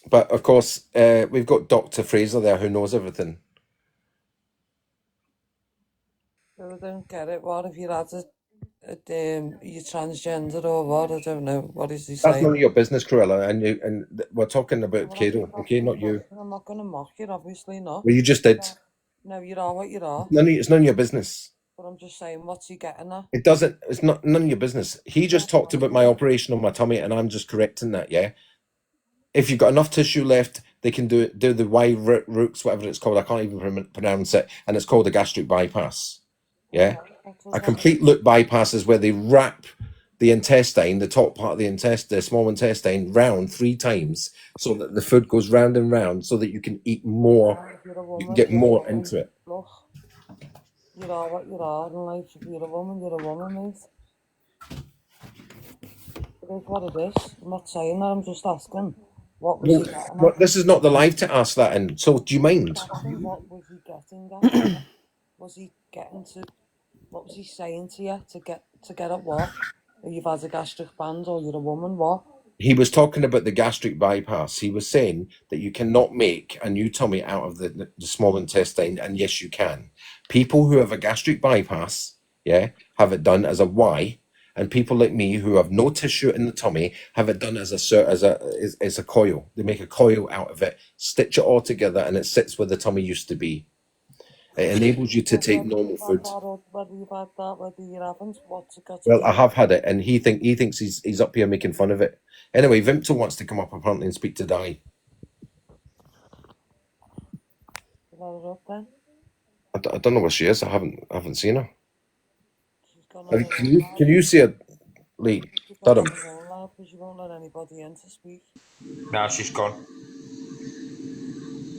But of course, we've got Dr. Fraser there who knows everything. I don't get it. What if you're you're transgender or what? I don't know. What is he saying? That's none of your business, Cruella. And we're talking about Cato, okay, not you. I'm not going to mock you, obviously not. Well, you just did. No, you are what you are. It's none of your business. But I'm just saying, what's he getting at? It's not none of your business. He just talked about my operation on my tummy, and I'm just correcting that, yeah? If you've got enough tissue left, they can do the Y roots, whatever it's called. I can't even pronounce it, and it's called a gastric bypass. Yeah, a complete loop bypass is where they wrap the intestine, the top part of the intestine, the small intestine, round 3 times, so that the food goes round and round, so that you can eat more. You can get more into it. Look, you are what you are in life. If you're a woman, mate. It is what it is. I'm not saying that. I'm just asking. What was he getting at? Well, this is not the live to ask that in. So, do you mind? What was he getting at? Was he getting to? What was he saying to you to get at what? You've had a gastric band or you're a woman? What? He was talking about the gastric bypass. He was saying that you cannot make a new tummy out of the small intestine, and yes, you can. People who have a gastric bypass, have it done as a Y, and people like me who have no tissue in the tummy have it done as a coil. They make a coil out of it, stitch it all together, and it sits where the tummy used to be. It enables you to take normal food. Whether you've had that, whether you haven't, what's it got to Well, do? I have had it, and he thinks he's up here making fun of it. Anyway, Vimto wants to come up apparently and speak to Di. Let her up then. I don't know where she is. I haven't seen her. She's gone Can you see her, Lee? Durham. Because you won't let anybody in to speak. Now she's gone.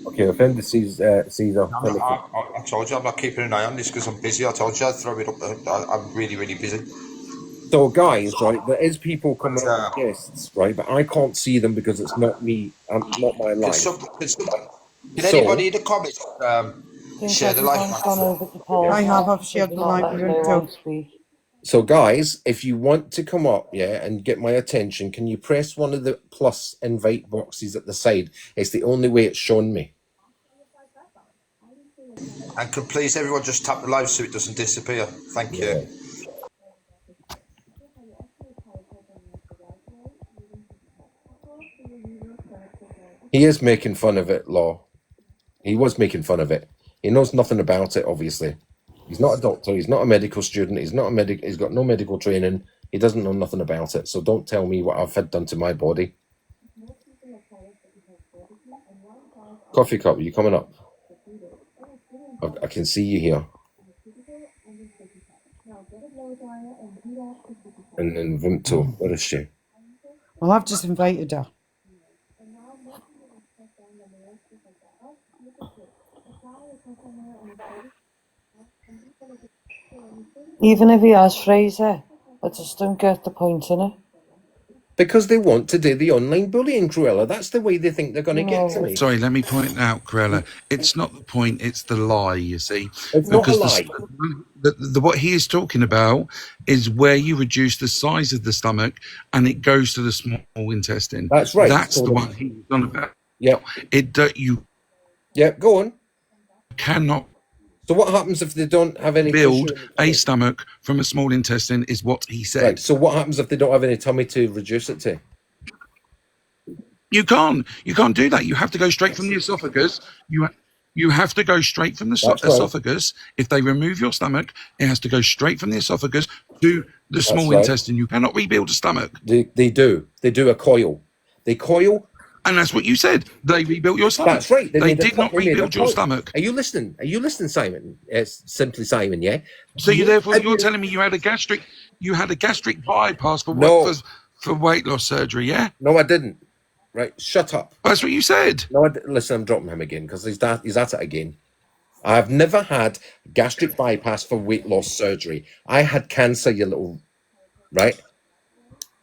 Okay, if anybody sees her. I told you I'm not keeping an eye on this because I'm busy. I told you I'd throw it up there. I'm really, really busy. So, guys, right, there is people coming up with guests, right, but I can't see them because it's not me, not my life. Can anybody in the comments share the live? I've shared the live too. So, guys, if you want to come up, and get my attention, can you press one of the plus invite boxes at the side? It's the only way it's shown me. And can please everyone just tap the live so it doesn't disappear? Thank you. He is making fun of it, Law. He was making fun of it. He knows nothing about it, obviously. He's not a doctor. He's not a medical student. He's got no medical training. He doesn't know nothing about it. So don't tell me what I've had done to my body. Coffee Cup, are you coming up? I can see you here. And then Vimto, where is she? Well, I've just invited her. Even if he has Fraser, I just don't get the point in it. Because they want to do the online bullying, Cruella. That's the way they think they're going to get to me. Sorry, let me point out, Cruella. It's not the point, it's the lie, you see. It's not a lie. What he is talking about is where you reduce the size of the stomach and it goes to the small intestine. That's right. That's the one he's on about. Yeah. Go on. Cannot. So what happens if they don't have any build a stomach from a small intestine is what he said. Right, so what happens if they don't have any tummy to reduce it to? You can't do that. You have to go straight from the esophagus. You have to go straight from the esophagus. If they remove your stomach, it has to go straight from the esophagus to the small intestine. You cannot rebuild a stomach. They do. They do a coil. They coil. And that's what you said. They rebuilt your stomach. That's right. They did not rebuild your stomach. Are you listening? Simon? It's simply Simon, yeah? So you're telling me you had a gastric bypass for weight loss surgery, yeah? No, I didn't. Right, shut up. That's what you said. No, listen, I'm dropping him again because he's at it again. I've never had gastric bypass for weight loss surgery. I had cancer, you little... Right?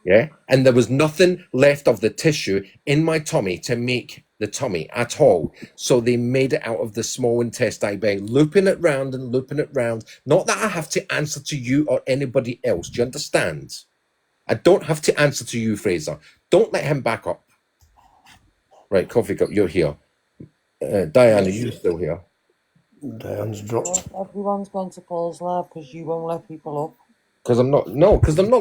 Yeah, and there was nothing left of the tissue in my tummy to make the tummy at all. So they made it out of the small intestine by looping it round and looping it round. Not that I have to answer to you or anybody else. Do you understand? I don't have to answer to you, Fraser. Don't let him back up. Right, Coffee Cup, you're here. Diane, are you still here? Diane's dropped. Everyone's gone to Paul's live because you won't let people up. Because I'm not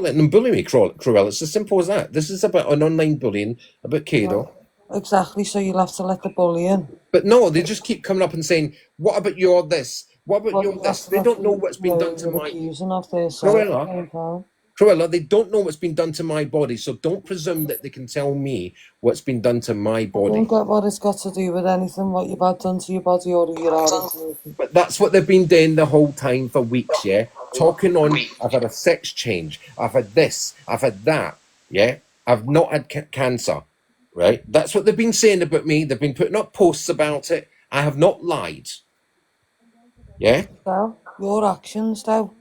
letting them bully me, Cruella. It's as simple as that. This is about an online bullying, about Kado. Exactly, so you'll have to let the bully in. But no, they just keep coming up and saying, what about your this? What about your this? They don't know what's been done to my... Cruella, they don't know what's been done to my body, so don't presume that they can tell me what's been done to my body. I don't get what it's got to do with anything, what you've had done to your body or your attitude. But that's what they've been doing the whole time for weeks, yeah? Talking on, I've had a sex change, I've had this, I've had that, yeah? I've not had cancer, right? That's what they've been saying about me. They've been putting up posts about it. I have not lied. Yeah? So, your actions, though.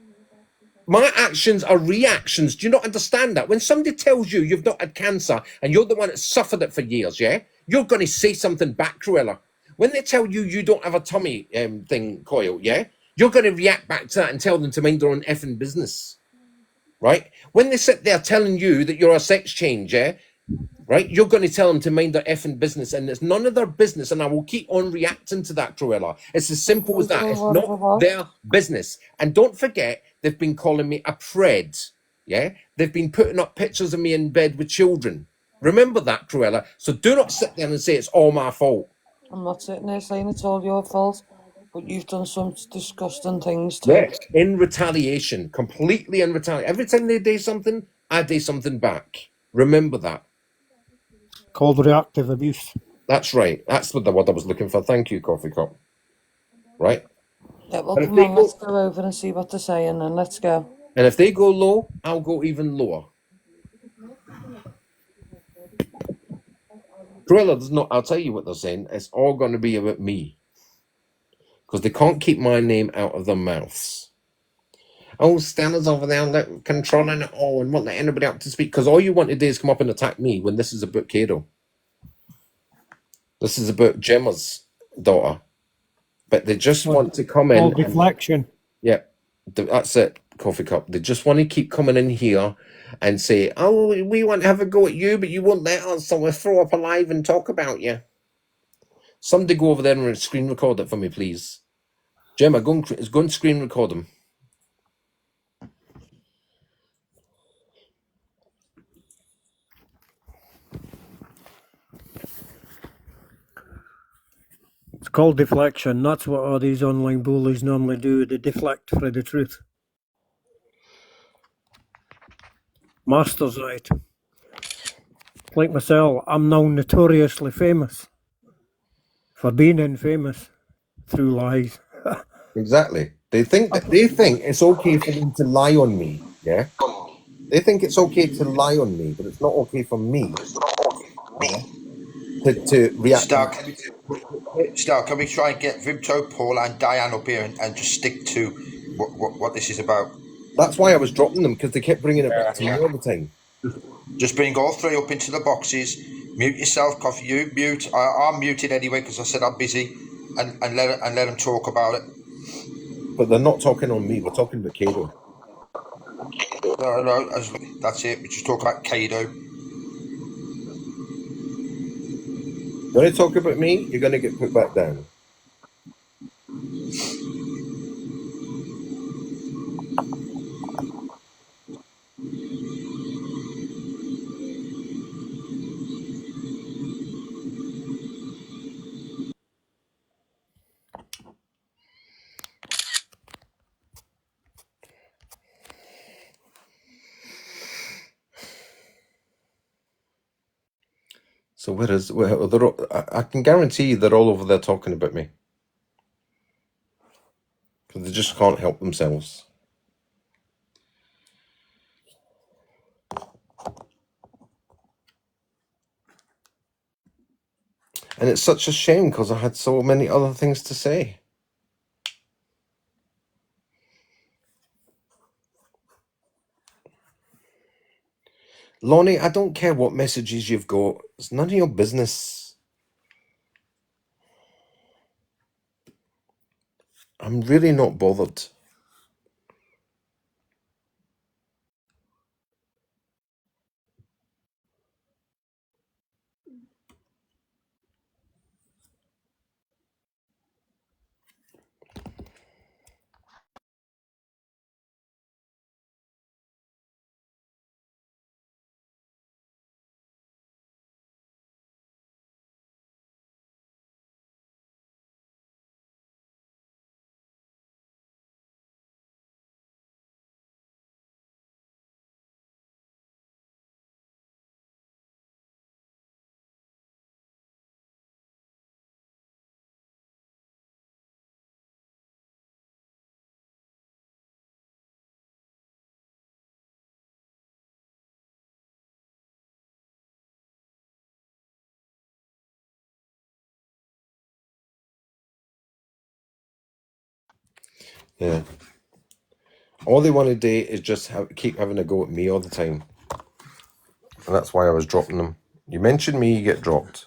My actions are reactions. Do you not understand that? When somebody tells you you've not had cancer and you're the one that suffered it for years, yeah? You're going to say something back, Cruella. When they tell you you don't have a tummy thing coil, yeah? You're going to react back to that and tell them to mind their own effing business, right? When they sit there telling you that you're a sex change, yeah? Right? You're going to tell them to mind their effing business, and it's none of their business, and I will keep on reacting to that, Cruella. It's as simple as that. It's not their business. And don't forget, they've been calling me a pred, yeah? They've been putting up pictures of me in bed with children. Remember that, Cruella. So do not sit there and say it's all my fault. I'm not sitting there saying it's all your fault, but you've done some disgusting things too. Yes, in retaliation, completely in retaliation. Every time they do something, I do something back. Remember that. Called reactive abuse. That's right. That's the word I was looking for. Thank you, Coffee Cup. Right? Yeah, well, come on, let's go over and see what they're saying, and let's go. And if they go low, I'll go even lower. Cruella does not, I'll tell you what they're saying. It's all going to be about me. Because they can't keep my name out of their mouths. Oh, Stella's over there controlling it all and won't let anybody up to speak. Because all you want to do is come up and attack me when this is about Kado. This is about Gemma's daughter. But they just want to come in. All deflection. Yeah, that's it, Coffee Cup. They just want to keep coming in here and say, oh, we want to have a go at you, but you won't let us, so we'll throw up a live and talk about you. Somebody go over there and screen record it for me, please. Gemma, go and screen record them. It's called deflection. That's what all these online bullies normally do. They deflect for the truth. Master's right. Like myself, I'm now notoriously famous for being infamous through lies. Exactly. They think it's okay for them to lie on me. Yeah. They think it's okay to lie on me, but it's not okay for me. Yeah? To react. Star, can we try and get Vimto, Paul, and Diane up here and just stick to what this is about? That's why I was dropping them, because they kept bringing it back to me all the time. Just bring all three up into the boxes. Mute yourself, Coffee. You mute. I'm muted anyway because I said I'm busy, and let them talk about it. But they're not talking on me. We're talking about Kado. No, that's it. We just talk about Kado. You want to talk about me? You're going to get put back down. So I can guarantee you they're all over there talking about me. Because they just can't help themselves. And it's such a shame because I had so many other things to say. Lonnie, I don't care what messages you've got. It's none of your business. I'm really not bothered. Yeah. All they want to do is just keep having a go at me all the time. And that's why I was dropping them. You mention me, you get dropped.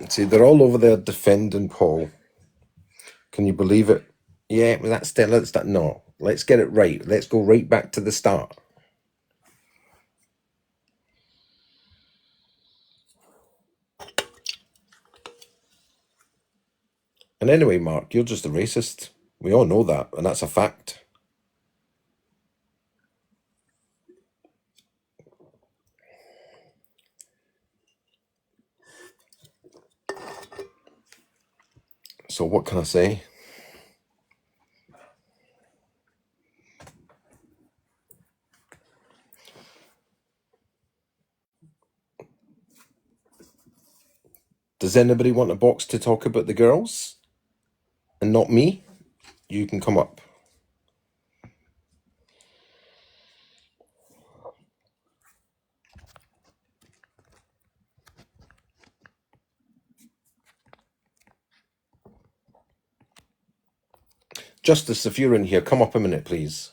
See, they're all over there defending Paul. Can you believe it? Yeah, but that's still, no. Let's get it right. Let's go right back to the start. And anyway, Mark, you're just a racist. We all know that, and that's a fact. So what can I say? Does anybody want a box to talk about the girls and not me? You can come up. Justice, if you're in here, come up a minute, please.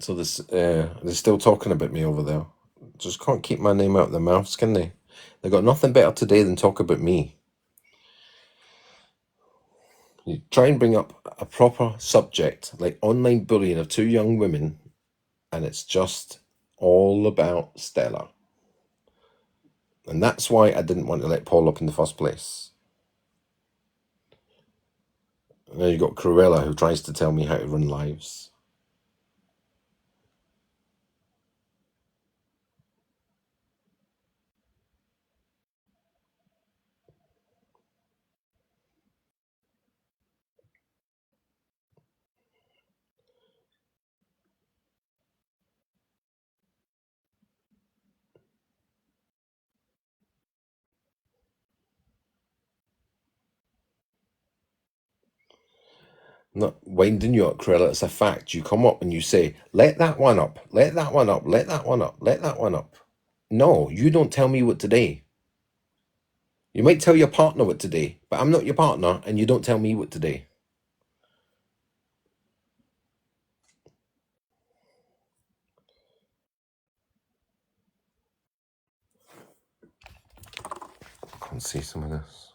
So they're still talking about me over there. Just can't keep my name out of their mouths, can they? They got nothing better today than talk about me. You try and bring up a proper subject like online bullying of 2 young women, and it's just all about Stella. And that's why I didn't want to let Paul up in the first place. And then you got Cruella, who tries to tell me how to run lives. I'm not winding you up, Cruella. It's a fact. You come up and you say, let that one up, let that one up, let that one up, let that one up. No, you don't tell me what to do. You might tell your partner what to do, but I'm not your partner, and you don't tell me what to do. I can't see some of this.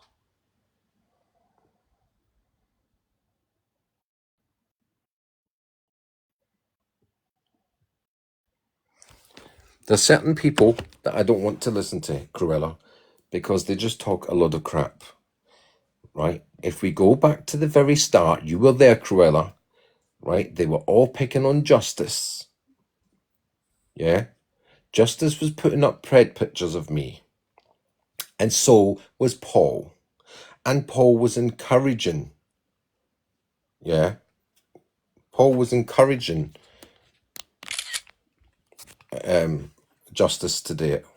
There's certain people that I don't want to listen to, Cruella, because they just talk a lot of crap, right? If we go back to the very start, you were there, Cruella, right? They were all picking on Justice. Yeah? Justice was putting up pred pictures of me. And so was Paul. And Paul was encouraging. Yeah? Paul was encouraging Justice to do it.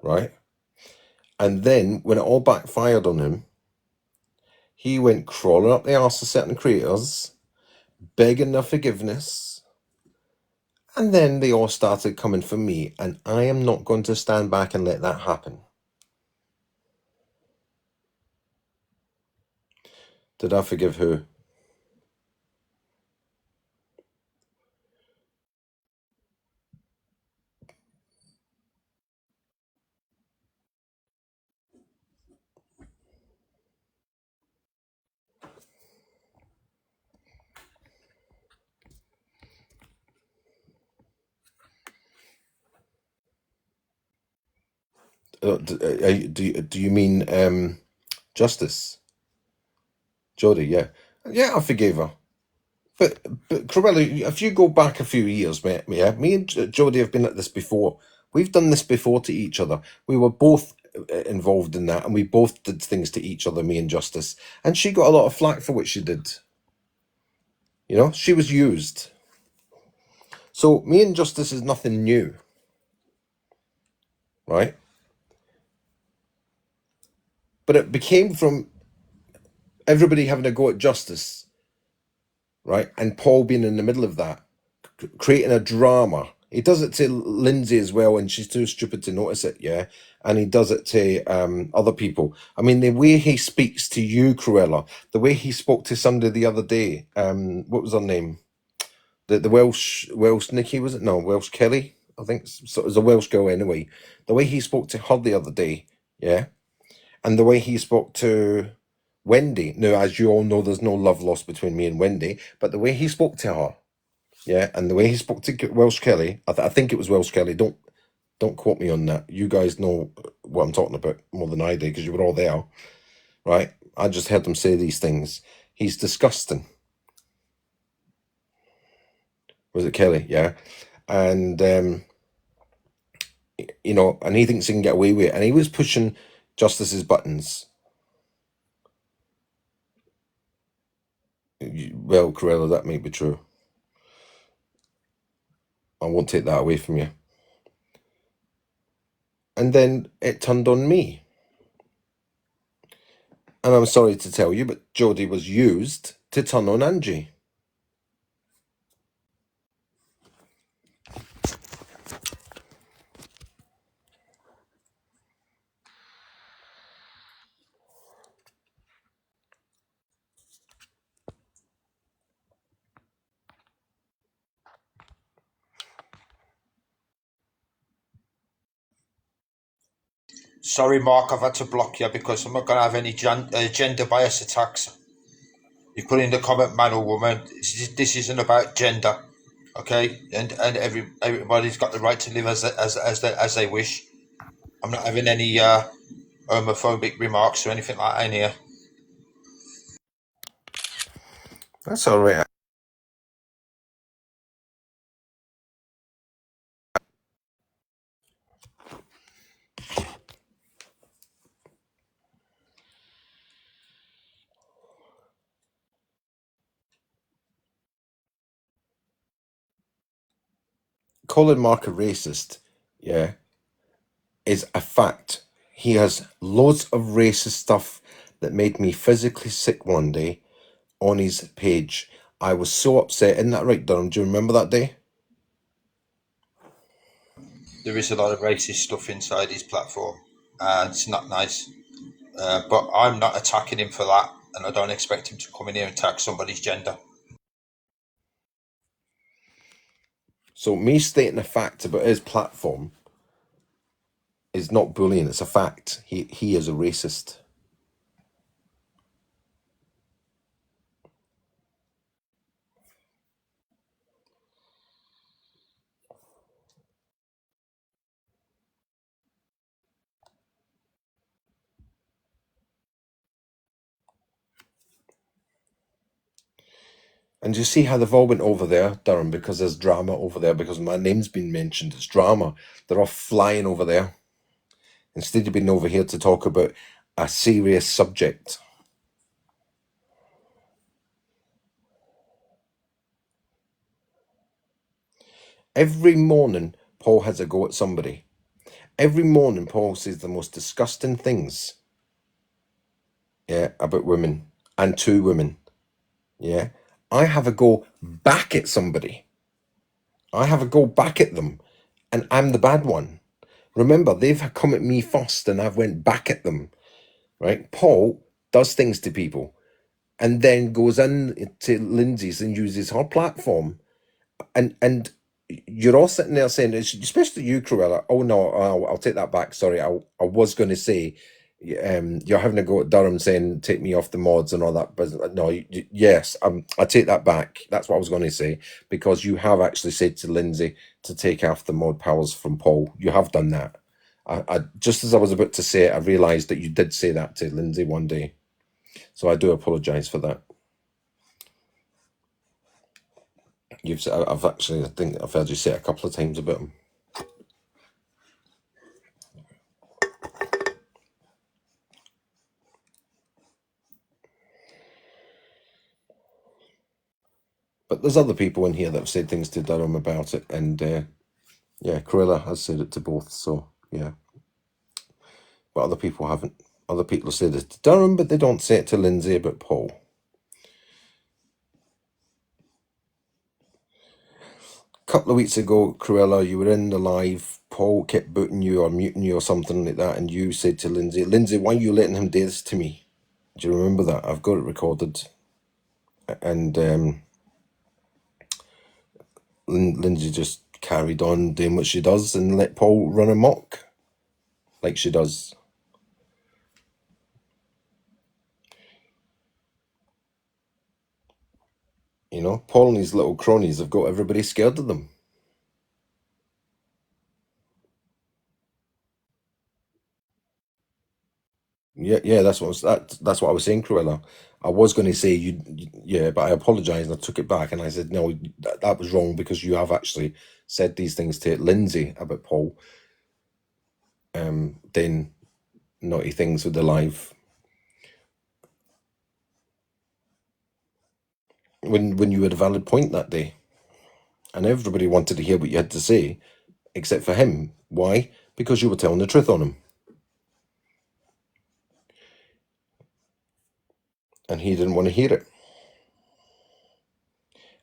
Right? And then, when it all backfired on him, he went crawling up the arse of certain creators, begging their forgiveness. And then they all started coming for me. And I am not going to stand back and let that happen. Did I forgive who? Do you mean Justice? Jodie, yeah. Yeah, I forgave her. But Cruella, if you go back a few years, mate, yeah, me and Jodie have been at this before. We've done this before to each other. We were both involved in that, and we both did things to each other, me and Justice. And she got a lot of flack for what she did. You know, she was used. So me and Justice is nothing new. Right? But it became from everybody having a go at Justice, right? And Paul being in the middle of that, creating a drama. He does it to Lindsay as well, and she's too stupid to notice it, yeah? And he does it to other people. I mean, the way he speaks to you, Cruella, the way he spoke to somebody the other day, what was her name? The Welsh Nikki, was it? No, Welsh Kelly, I think. So it was a Welsh girl anyway. The way he spoke to her the other day, yeah? And the way he spoke to Wendy. Now, as you all know, there's no love lost between me and Wendy, but the way he spoke to her, yeah, and the way he spoke to Welsh Kelly, I think it was Welsh Kelly. Don't quote me on that. You guys know what I'm talking about more than I do because you were all there, right? I just heard him say these things. He's disgusting. Was it Kelly? Yeah. And, you know, and he thinks he can get away with it. And he was pushing Justice's buttons. Well, Cruella, that may be true. I won't take that away from you. And then it turned on me. And I'm sorry to tell you, but Jodie was used to turn on Angie. Sorry, Mark, I've had to block you because I'm not going to have any gender bias attacks. You put in the comment, man or woman. This isn't about gender, okay? And everybody's got the right to live as they wish. I'm not having any homophobic remarks or anything like that in here. That's all right. Calling Mark a racist, yeah, is a fact. He has loads of racist stuff that made me physically sick one day on his page. I was so upset. Isn't that right, Durham? Do you remember that day? There is a lot of racist stuff inside his platform, and it's not nice. But I'm not attacking him for that, and I don't expect him to come in here and attack somebody's gender. So me stating a fact about his platform is not bullying. It's a fact. He is a racist. And you see how they've all went over there, Durham, because there's drama over there, because my name's been mentioned. It's drama. They're all flying over there instead of being over here to talk about a serious subject. Every morning, Paul has a go at somebody. Every morning, Paul says the most disgusting things, yeah, about women and to women. Yeah, I have a go back at somebody. I have a go back at them, and I'm the bad one. Remember, they've come at me first, and I've went back at them. Right? Paul does things to people, and then goes in to Lindsay's and uses her platform, and you're all sitting there saying, especially you, Cruella. Oh no, I'll take that back. Sorry, I was going to say, you're having a go at Durham saying take me off the mods and all that, but no, yes, I take that back. That's what I was going to say, because you have actually said to Lindsay to take off the mod powers from Paul. You have done that. I just as I was about to say it, I realised that you did say that to Lindsay one day, so I do apologise for that. I've actually, I think I've heard you say it a couple of times about him. But there's other people in here that have said things to Durham about it, and yeah, Cruella has said it to both, so yeah. But other people haven't. Other people have said it to Durham, but they don't say it to Lindsay about Paul. A couple of weeks ago, Cruella, you were in the live. Paul kept booting you or muting you or something like that, and you said to Lindsay, Lindsay, why are you letting him do this to me? Do you remember that? I've got it recorded. And Lindsay just carried on doing what she does and let Paul run amok like she does. You know, Paul and his little cronies have got everybody scared of them. Yeah, that's what that's what I was saying, Cruella. I was going to say yeah, but I apologised and I took it back, and I said no, that was wrong, because you have actually said these things to Lindsay about Paul. Then naughty things with the live. When you had a valid point that day, and everybody wanted to hear what you had to say, except for him. Why? Because you were telling the truth on him. And he didn't want to hear it.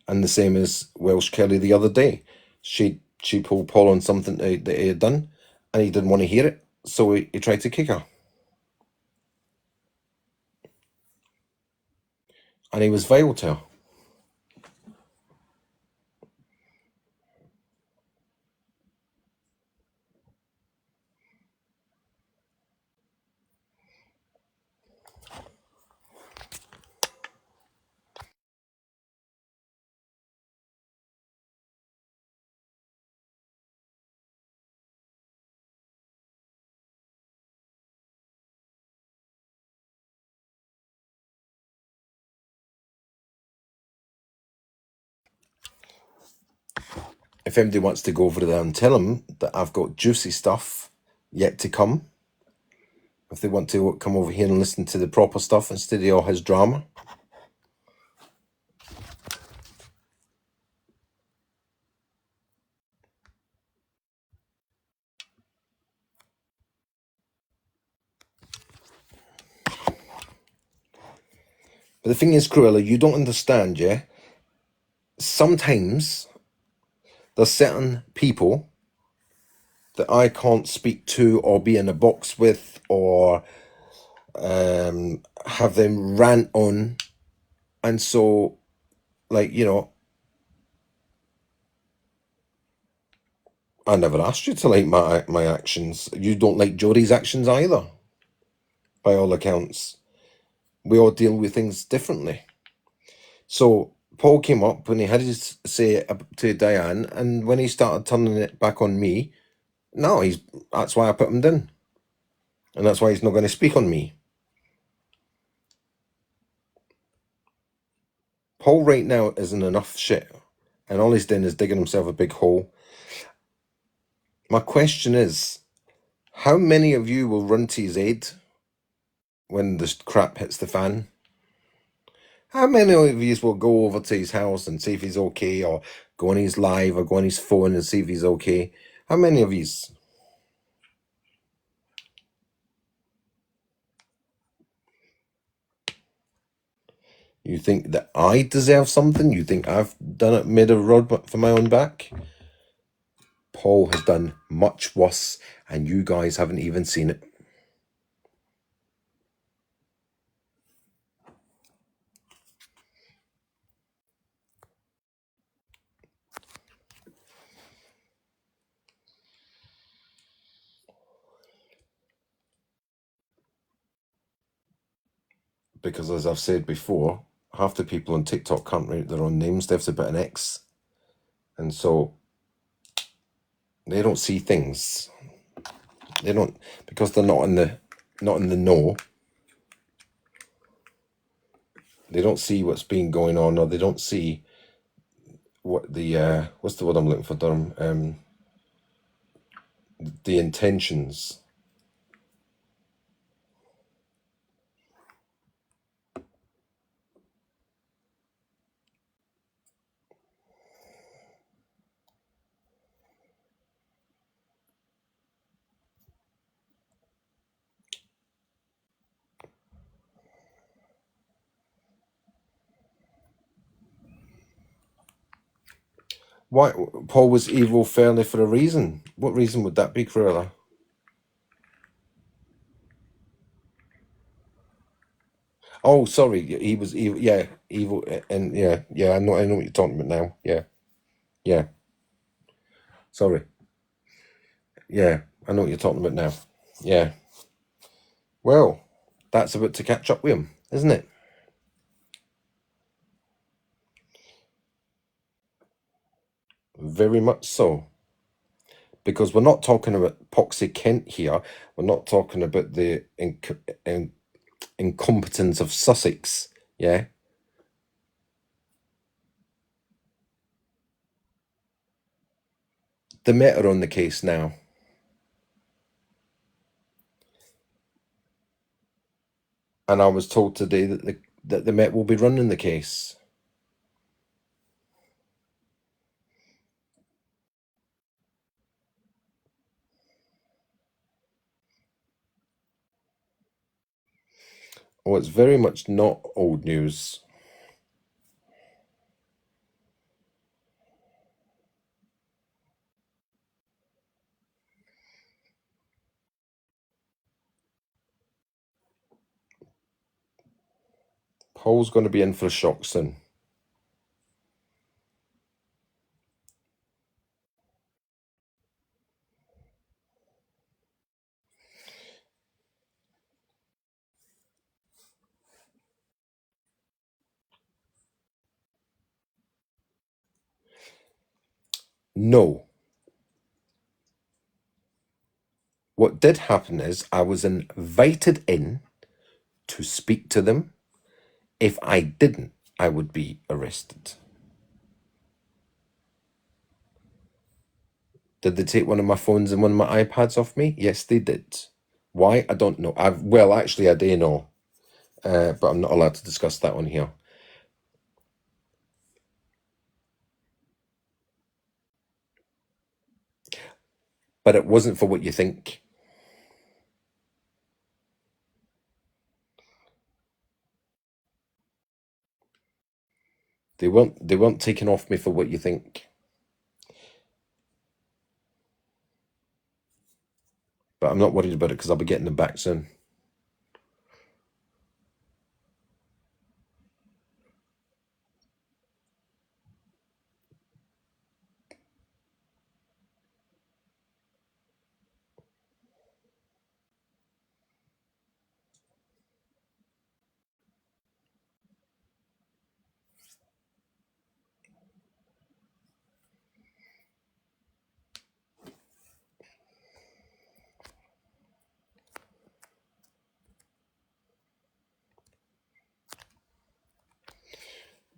And the same as Welsh Kelly the other day. She pulled Paul on something that he had done, and he didn't want to hear it, so he tried to kick her. And he was vile to her. If anybody wants to go over there and tell him that I've got juicy stuff yet to come, if they want to come over here and listen to the proper stuff instead of all his drama. But the thing is, Cruella, you don't understand, yeah? Sometimes there's certain people that I can't speak to or be in a box with or have them rant on. And so, like, you know, I never asked you to like my actions. You don't like Jodie's actions either, by all accounts. We all deal with things differently. So Paul came up when he had his say to Diane, and when he started turning it back on me, no, that's why I put him down. And that's why he's not going to speak on me. Paul right now is in enough shit, and all he's doing is digging himself a big hole. My question is, how many of you will run to his aid when the crap hits the fan? How many of you will go over to his house and see if he's okay, or go on his live, or go on his phone and see if he's okay? How many of you? You think that I deserve something? You think I've done it, made a road for my own back? Paul has done much worse, and you guys haven't even seen it. Because as I've said before, half the people on TikTok can't write their own names. They have to put an X. And so they don't see things. They don't, because they're not in the know. They don't see what's been going on, or they don't see what the what's the word I'm looking for, Durham? The intentions. Why Paul was evil fairly for a reason? What reason would that be, Cruella? Oh, sorry, he was evil. Yeah, evil, and yeah. I know what you're talking about now. Yeah. Sorry. Yeah, I know what you're talking about now. Yeah. Well, that's about to catch up with him, isn't it? Very much so. Because we're not talking about Poxy Kent here. We're not talking about the incompetence of Sussex. Yeah. The Met are on the case now. And I was told today that the Met will be running the case. Oh, it's very much not old news. Paul's going to be in for a shock soon. No. What did happen is I was invited in to speak to them. If I didn't, I would be arrested. Did they take one of my phones and one of my iPads off me? Yes, they did. Why? I don't know. Well, actually, I do know. But I'm not allowed to discuss that on here. But it wasn't for what you think. They weren't taken off me for what you think. But I'm not worried about it because I'll be getting them back soon.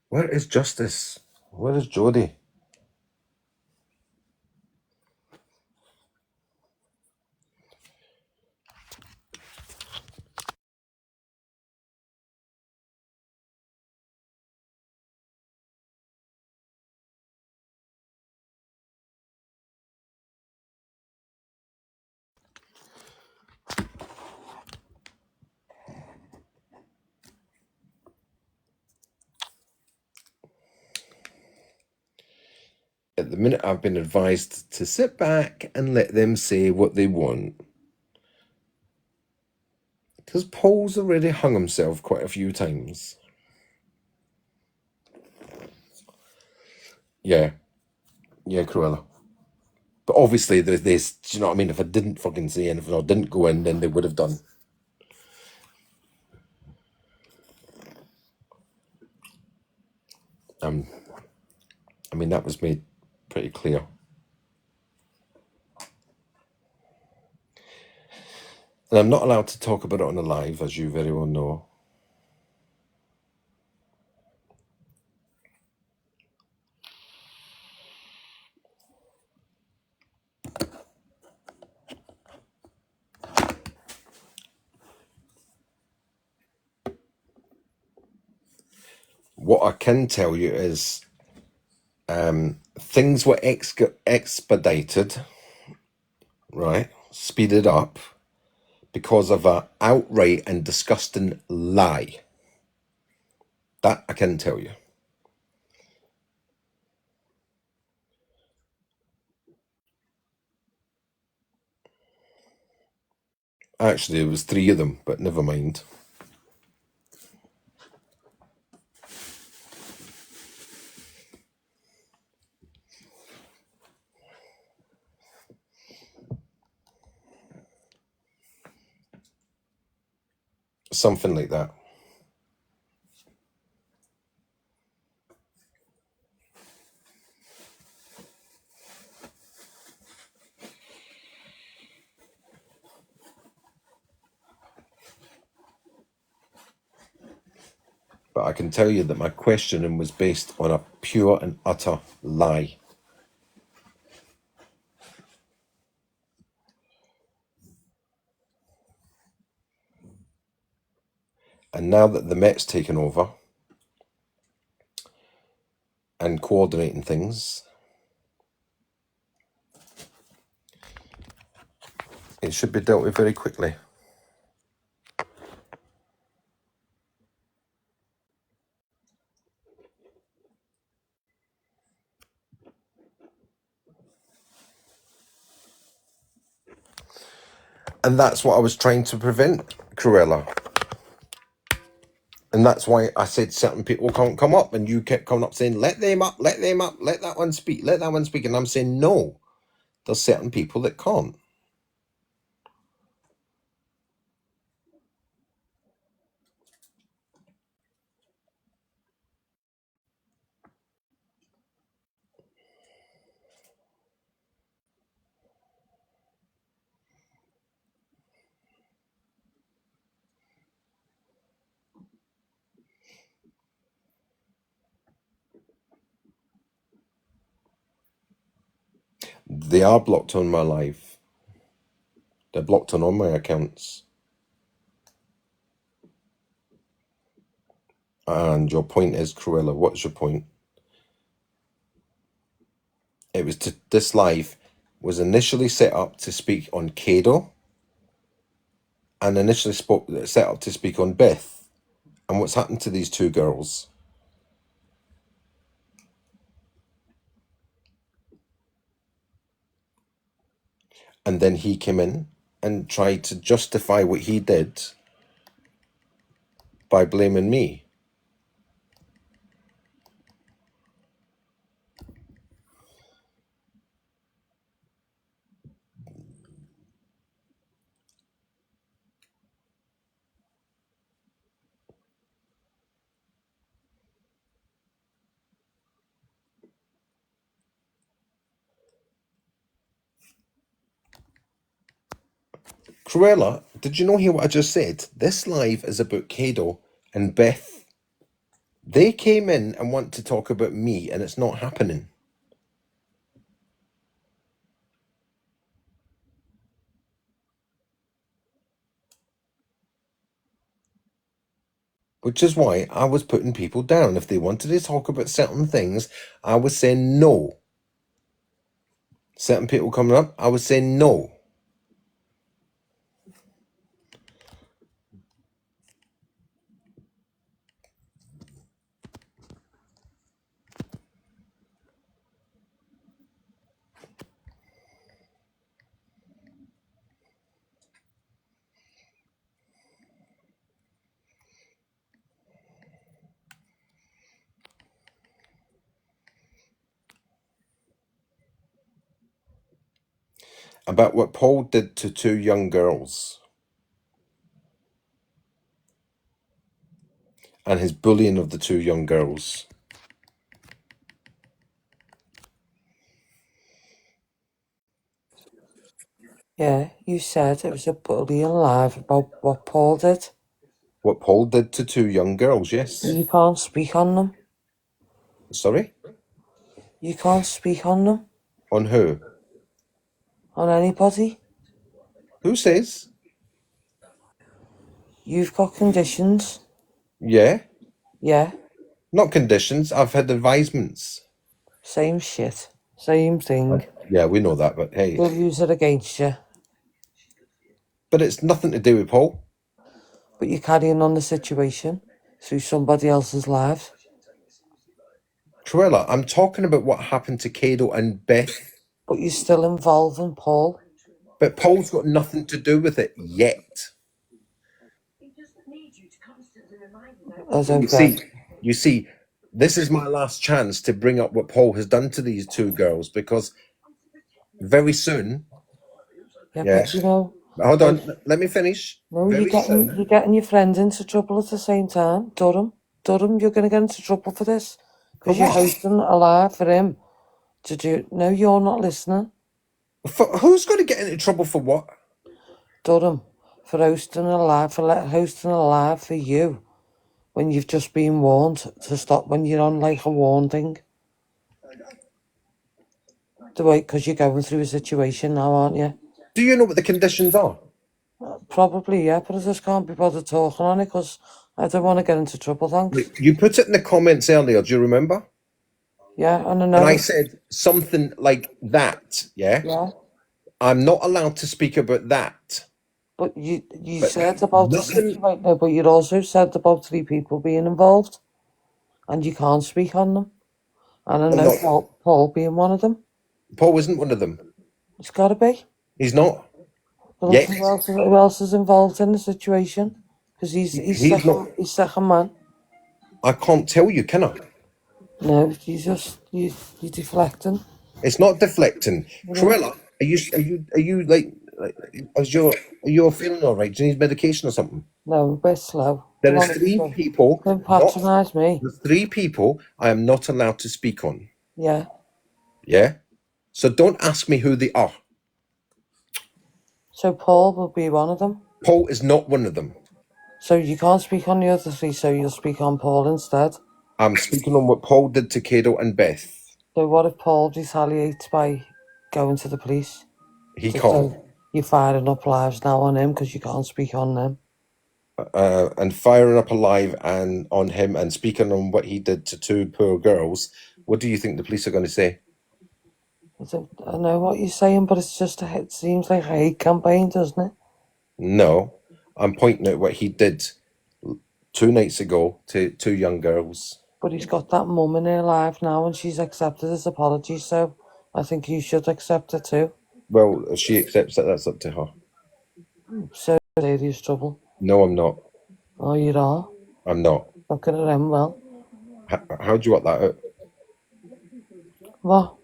Where is Justice? Where is Jodie? At the minute, I've been advised to sit back and let them say what they want. Because Paul's already hung himself quite a few times. Yeah, Cruella. But obviously, there's, do you know what I mean? If I didn't fucking say anything or didn't go in, then they would have done. I mean, that was made pretty clear. And I'm not allowed to talk about it on the live, as you very well know. What I can tell you is things were expedited, right? Speeded up because of an outright and disgusting lie. That I can tell you. Actually, there was 3 of them, but never mind. Something like that. But I can tell you that my questioning was based on a pure and utter lie. And now that the Met's taken over and coordinating things, it should be dealt with very quickly. And that's what I was trying to prevent, Cruella. And that's why I said certain people can't come up, and you kept coming up saying, let them up, let them up, let that one speak, let that one speak. And I'm saying, no, there's certain people that can't. They are blocked on my live. They're blocked on all my accounts. And your point is, Cruella, what's your point? It was this live was initially set up to speak on Kado, and initially set up to speak on Beth. And what's happened to these 2 girls? And then he came in and tried to justify what he did by blaming me. Cruella, did you not hear what I just said? This live is about Kado and Beth They came in and want to talk about me, and it's not happening. Which is why I was putting people down. If they wanted to talk about certain things, I was saying no. Certain people coming up, I was saying no. About what Paul did to 2 young girls. And his bullying of the 2 young girls. Yeah, you said it was a bullying live about what Paul did. What Paul did to 2 young girls, yes. You can't speak on them. Sorry? You can't speak on them. On who? On anybody. Who says? You've got conditions. Yeah. Yeah, Not conditions. I've had advisements. same shit. Same thing. Yeah, we know that, but hey. They'll use it against you. But it's nothing to do with Paul. But you're carrying on the situation through somebody else's lives. Cruella, I'm talking about what happened to Kado and Beth. But you're still involved in Paul. But Paul's got nothing to do with it yet. I don't get. You see, this is my last chance to bring up what Paul has done to these 2 girls, because very soon. Yeah, Yeah. but you know. Hold on, let me finish. No, you're getting your friend into trouble at the same time. Durham, you're going to get into trouble for this. Because you're hosting a live for him to do. No, you're not listening. Who's going to get into trouble for what? Durham, for hosting a live for you. When you've just been warned to stop, when you're on like a warning. The way, because you're going through a situation now, aren't you? Do you know what the conditions are? Probably, yeah, but I just can't be bothered talking on it because I don't want to get into trouble, thanks. You put it in the comments earlier, do you remember? Yeah, and I know. And I said something like that, yeah? Yeah. I'm not allowed to speak about that. But you said about the situation, no, but you also said about 3 people being involved, and you can't speak on them. And I know Paul being one of them. Paul isn't one of them. He's got to be. He's not. But Yes. who else is involved in the situation? Because he's second man. I can't tell you, can I? No, you're deflecting. It's not deflecting. Yeah. Cruella, are you like are you feeling all right? Do you need medication or something? No, a bit slow. There is 3 people. Don't patronise me. There's 3 people I am not allowed to speak on. Yeah. Yeah? So don't ask me who they are. So Paul will be one of them? Paul is not one of them. So you can't speak on the other 3, so you'll speak on Paul instead? I'm speaking on what Paul did to Kado and Beth. So what if Paul retaliates by going to the police? He can't. So you're firing up lives now on him because you can't speak on them. And firing up a live and on him and speaking on what he did to 2 poor girls. What do you think the police are going to say? I know what you're saying, but it seems like a hate campaign, doesn't it? No, I'm pointing out what he did 2 nights ago to 2 young girls. But he's got that mum in her life now and she's accepted his apology, so I think you should accept it too. Well, if she accepts it, that's up to her. So serious trouble. No, I'm not. Oh, you are? I'm not. Looking at him, well. How do you want that out? What?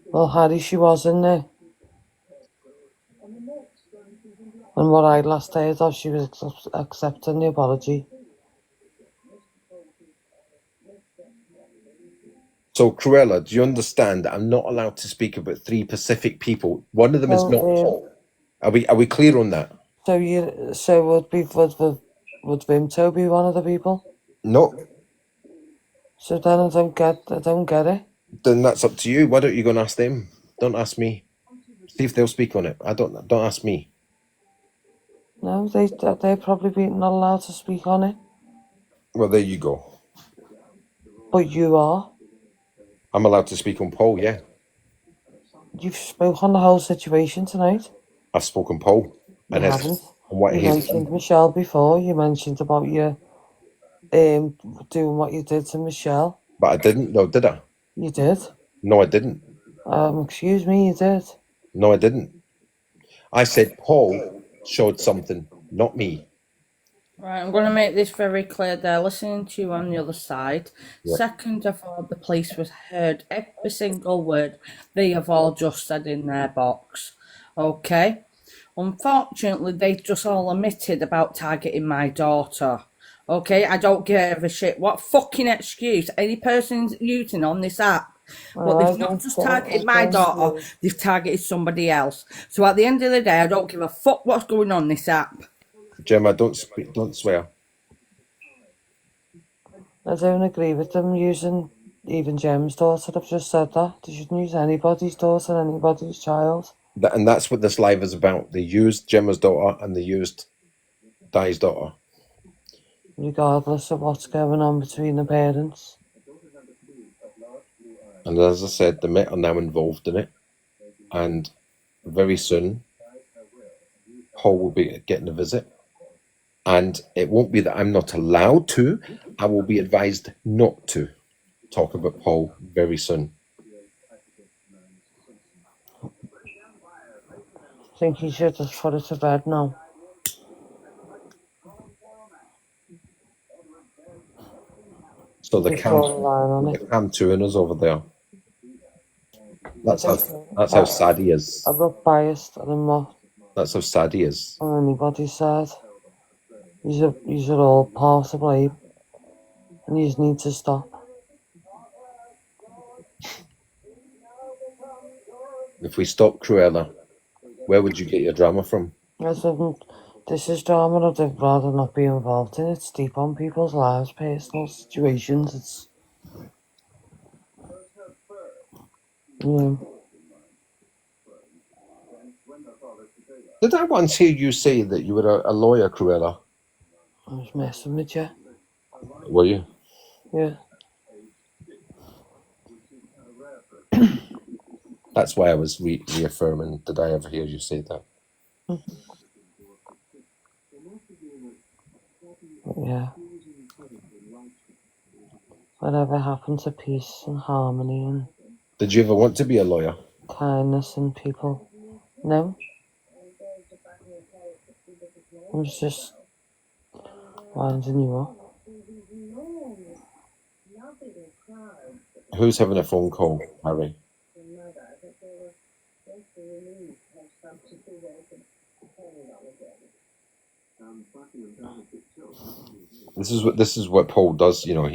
Well, Harry, she was in there. And what I last heard of, she was accepting the apology. So, Cruella, do you understand that I'm not allowed to speak about 3 Pacific people? One of them is not Paul. Are we clear on that? So would Vimto be one of the people? No. So then I don't get it. Then that's up to you. Why don't you go and ask them? Don't ask me. See if they'll speak on it. Don't ask me. No, they're probably not allowed to speak on it. Well, there you go. But you are. I'm allowed to speak on Paul, yeah. You've spoke on the whole situation tonight. I've spoken Paul. You haven't. And what You he's mentioned Michelle before. You mentioned about you doing what you did to Michelle. But I didn't, though, did I? You did. No, I didn't. Excuse me, you did. No, I didn't. I said Paul showed something, not me. Right, I'm going to make this very clear. They're listening to you on the other side. Yeah. Second of all, the police was heard every single word they have all just said in their box. Okay? Unfortunately, they just all admitted about targeting my daughter. Okay? I don't give a shit what fucking excuse any person's using on this app. But they've not just targeted my daughter, they've targeted somebody else. So at the end of the day, I don't give a fuck what's going on this app. Gemma, don't swear. I don't agree with them using even Gem's daughter. I've just said that. They shouldn't use anybody's daughter, anybody's child. And that's what this live is about. They used Gemma's daughter and they used Di's daughter. Regardless of what's going on between the parents. And as I said, the Met are now involved in it. And very soon, Paul will be getting a visit. And it won't be that I'm not allowed to. I will be advised not to talk about Paul very soon. I think he should just put it to bed now. So the Cam Turners over there. That's how sad he is. I'm not biased, and I'm not. That's how sad he is. On anybody's side. These are all part to blame. And you need to stop. If we stop Cruella, where would you get your drama from? This is drama I'd rather not be involved in. It's deep on people's lives, personal situations. Did I once hear you say that you were a lawyer, Cruella? I was messing with you. Were you? Yeah. That's why I was reaffirming. Did I ever hear you say that? Yeah. Whatever happened to peace and harmony and... Did you ever want to be a lawyer? Kindness in people? No. I was just winding you up. Who's having a phone call, Harry? This is what Paul does. You know,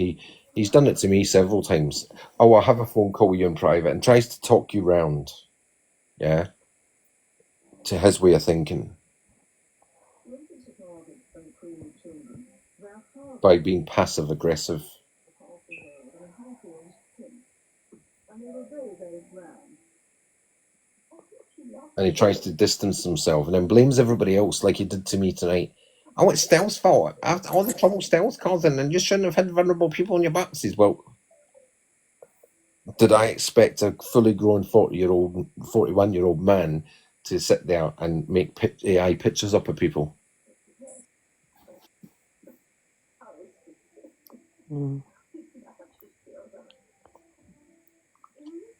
he's done it to me several times. Oh, I'll have a phone call with you in private, and tries to talk you round. Yeah. To his way of thinking. By being passive aggressive. And he tries to distance himself and then blames everybody else like he did to me tonight. Oh, it's Stella's fault. After all the trouble Stella's causing, and you shouldn't have had vulnerable people on your backs. Well, did I expect a fully grown 41-year-old man to sit there and make AI pictures up of people?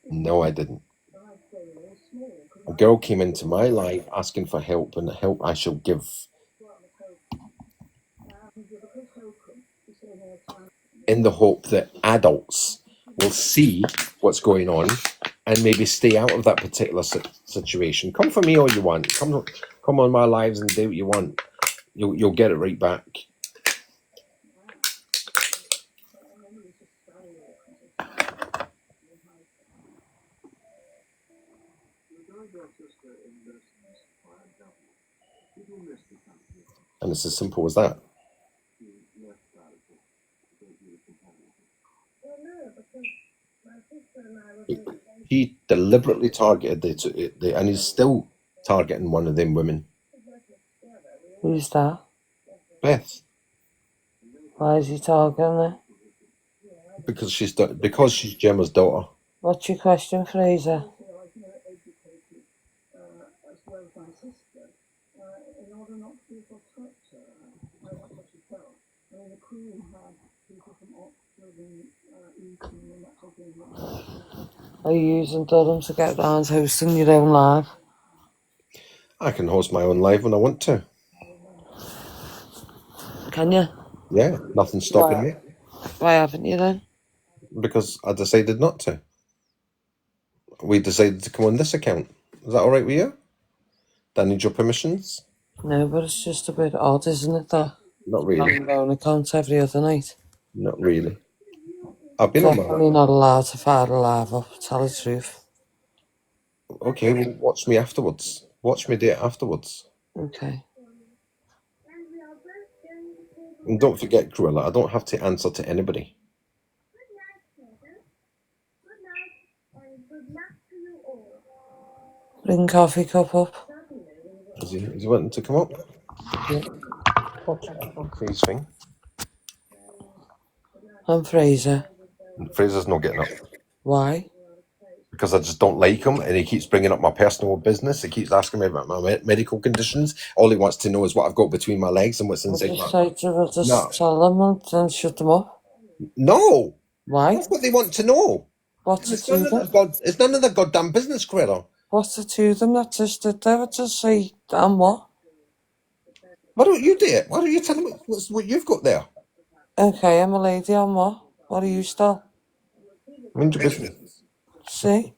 No, I didn't. A girl came into my life asking for help, and the help I shall give. In the hope that adults will see what's going on and maybe stay out of that particular situation. Come for me all you want. Come on my lives and do what you want. You'll get it right back. And it's as simple as that. He deliberately targeted and he's still targeting one of them women. Who's that? Beth. Why is he targeting her? Because she's Gemma's daughter. What's your question, Fraser? Are you using Durham to get round hosting your own live? I can host my own live when I want to. Can you? Yeah, nothing's stopping me. Why haven't you then? Because I decided not to. We decided to come on this account. Is that all right with you? Do I need your permissions? No, but it's just a bit odd, isn't it, though? Not really. On your own account every other night. Not really. I've been on my... Definitely not allowed to fire a live up, tell the truth. Okay, well, watch me afterwards. Watch me do it afterwards. Okay. And don't forget, Cruella, I don't have to answer to anybody. Bring coffee cup up. Is he wanting to come up? Yeah. Please thing. I'm Fraser. Fraser's not getting up. Why? Because I just don't like him, and he keeps bringing up my personal business. He keeps asking me about my medical conditions. All he wants to know is what I've got between my legs and what's inside Just tell them and shut them up. No. Why? That's what they want to know. What's It's it to them? It's none of their goddamn business, Cruella. What's it to them? That's just that they would just say, damn what? Why don't you do it? Why don't you tell them what you've got there? Okay, I'm a lady, I'm what? What are you still? Mind your business. See?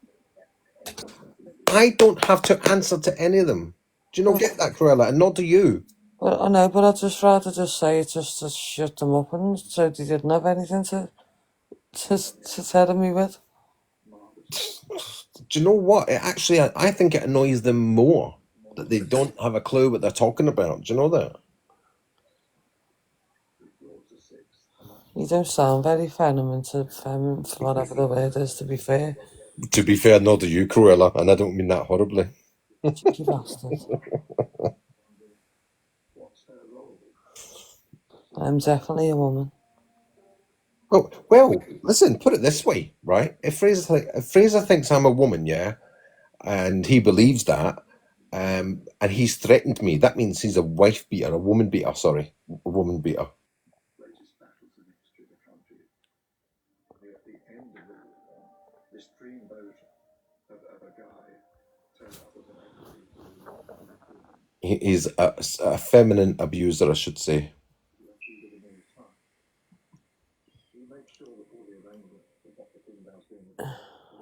I don't have to answer to any of them. Do you not get that, Cruella? And not do you. Well, I know, but I'd just rather just say it just to shut them up and so they didn't have anything to tell me with. Do you know what? I think it annoys them more that they don't have a clue what they're talking about. Do you know that? You don't sound very feminine for whatever the word is, to be fair. To be fair, nor do you, Cruella, and I don't mean that horribly. Cheeky bastard. I'm definitely a woman. Well, listen, put it this way, right? If Fraser thinks I'm a woman, yeah, and he believes that, and he's threatened me, that means he's a woman beater, a woman beater. He's a feminine abuser, I should say.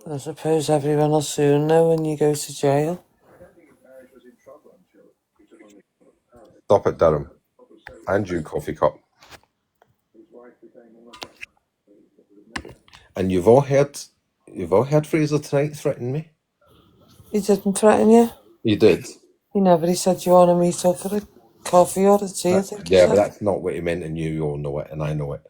I suppose everyone will soon know when you go to jail. Stop it, Durham. And you, coffee cup. And you've all heard Fraser tonight threaten me? He didn't threaten you? You did. He never said you want to meet up for a coffee or a tea, I think. Yeah, but that's not what he meant, and you all know it, and I know it.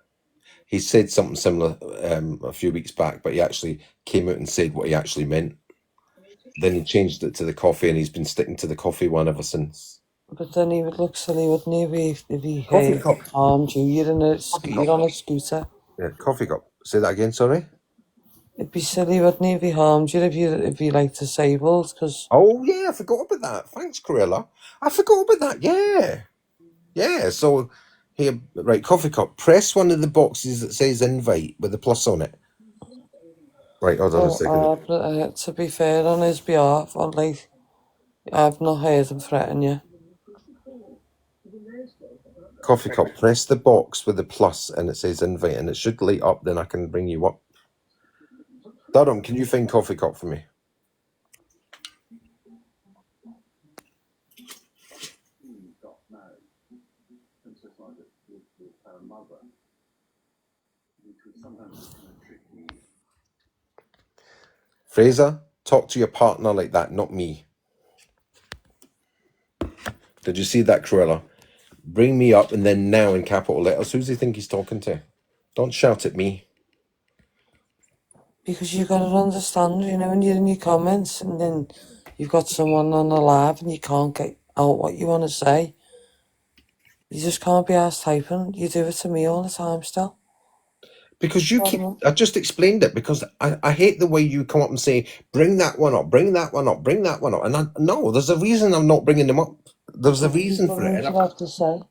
He said something similar a few weeks back, but he actually came out and said what he actually meant. Then he changed it to the coffee, and he's been sticking to the coffee one ever since. But then he would look silly, wouldn't he, if he Coffee harmed you? You're on a scooter. Yeah, coffee cup. Say that again, sorry? It'd be silly, wouldn't he, if he harmed you, if you like disabled, because... Oh, yeah, I forgot about that. Thanks, Cruella. I forgot about that, yeah. Yeah, so... Here, right, coffee cup. Press one of the boxes that says invite with the plus on it. Right, hold on a second. To be fair, on his behalf, I've not heard him threaten you. Coffee cup. Press the box with the plus and it says invite, and it should light up. Then I can bring you up. Durham, can you find coffee cup for me? Fraser, talk to your partner like that, not me. Did you see that, Cruella? Bring me up and then now in capital letters. Who does he think he's talking to? Don't shout at me. Because you got to understand, you know, when you're in your comments and then you've got someone on the live and you can't get out what you want to say. You just can't be asked typing. You do it to me all the time still. Because you keep, I just explained it, because I hate the way you come up and say, bring that one up, bring that one up, bring that one up. And no, there's a reason I'm not bringing them up. There's a reason for it. What you have to say.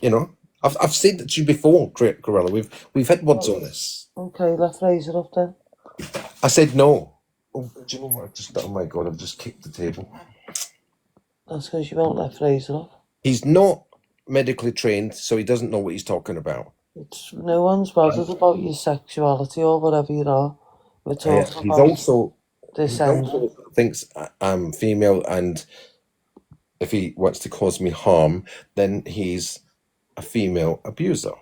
You know, I've said it to you before, Corella. We've had words on this. Okay, let's raise it up then. I said no. Oh, do you know what? Oh my God, I've just kicked the table. That's because you won't let Fraser up. He's not medically trained, so he doesn't know what he's talking about. It's no one's bothered about your sexuality or whatever you are. We're talking He about also descendant. thinks I'm female, and if he wants to cause me harm, then he's a female abuser.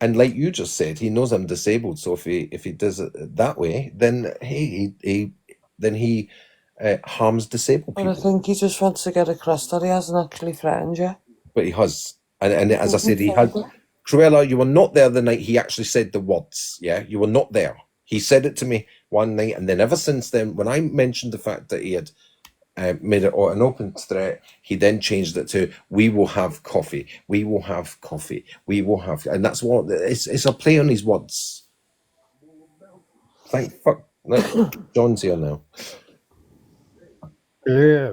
And like you just said, he knows I'm disabled. So if he does it that way, then he harms disabled But people. I think he just wants to get across that he hasn't actually threatened you. But he has, and as I said, he had. Cruella, you were not there the night he actually said the words. Yeah, you were not there. He said it to me one night, and then ever since then, when I mentioned the fact that he had made it an open threat, he then changed it to, we will have coffee, we will have coffee, we will have, and that's what it's a play on his words. Thank fuck. No, John's here now. Yeah.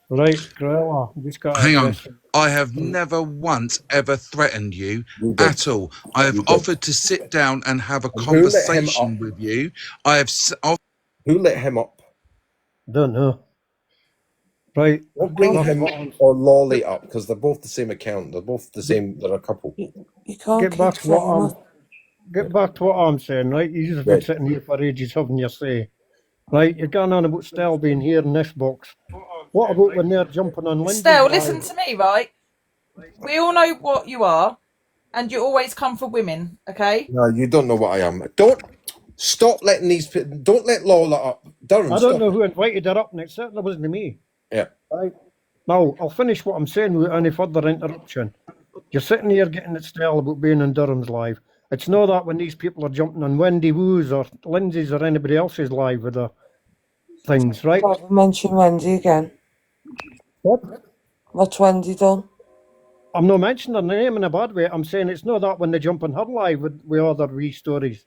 Right, Grella, just got Hang on. I have never once ever threatened you at all. I have offered to sit down and have a conversation with you. I have. Who let him up? Don't know. Right. Don't bring him or Lolly up, because they're both the same account. They're both the same. They're a couple. You can't get back to what I'm saying, right? You've been sitting here for ages having your say. Right, you're going on about Stell being here in this box. What about when they're jumping on Lindsay? Stell, listen to me, right? We all know what you are, and you always come for women, okay? No, you don't know what I am. Don't stop letting these people. Don't let Lola up. Durham, I don't know who invited her up, and it certainly wasn't me. Yeah. Right. Now, I'll finish what I'm saying without any further interruption. You're sitting here getting at Stell about being in Durham's live. It's not that when these people are jumping on Wendy Woo's or Lindsay's or anybody else's live with their things, right? Mention Wendy again. What? What's Wendy done? I'm not mentioning her name in a bad way. I'm saying it's not that when they jump on her live with other wee stories.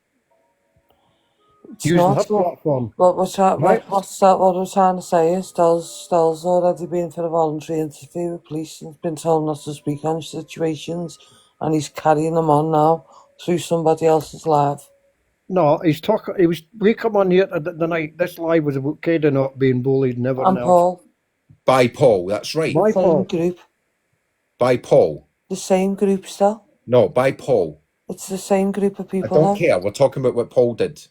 Using her platform. What's that? What we're trying to say is Stell's already been for a voluntary interview with police and been told not to speak on situations, and he's carrying them on now through somebody else's live. No, he's talking. We come on here the night. This live was about Kaden not being bullied and everything else. Paul. By Paul, that's right. By Paul. Group. By Paul. The same group still? No, by Paul. It's the same group of people. I don't care. We're talking about what Paul did.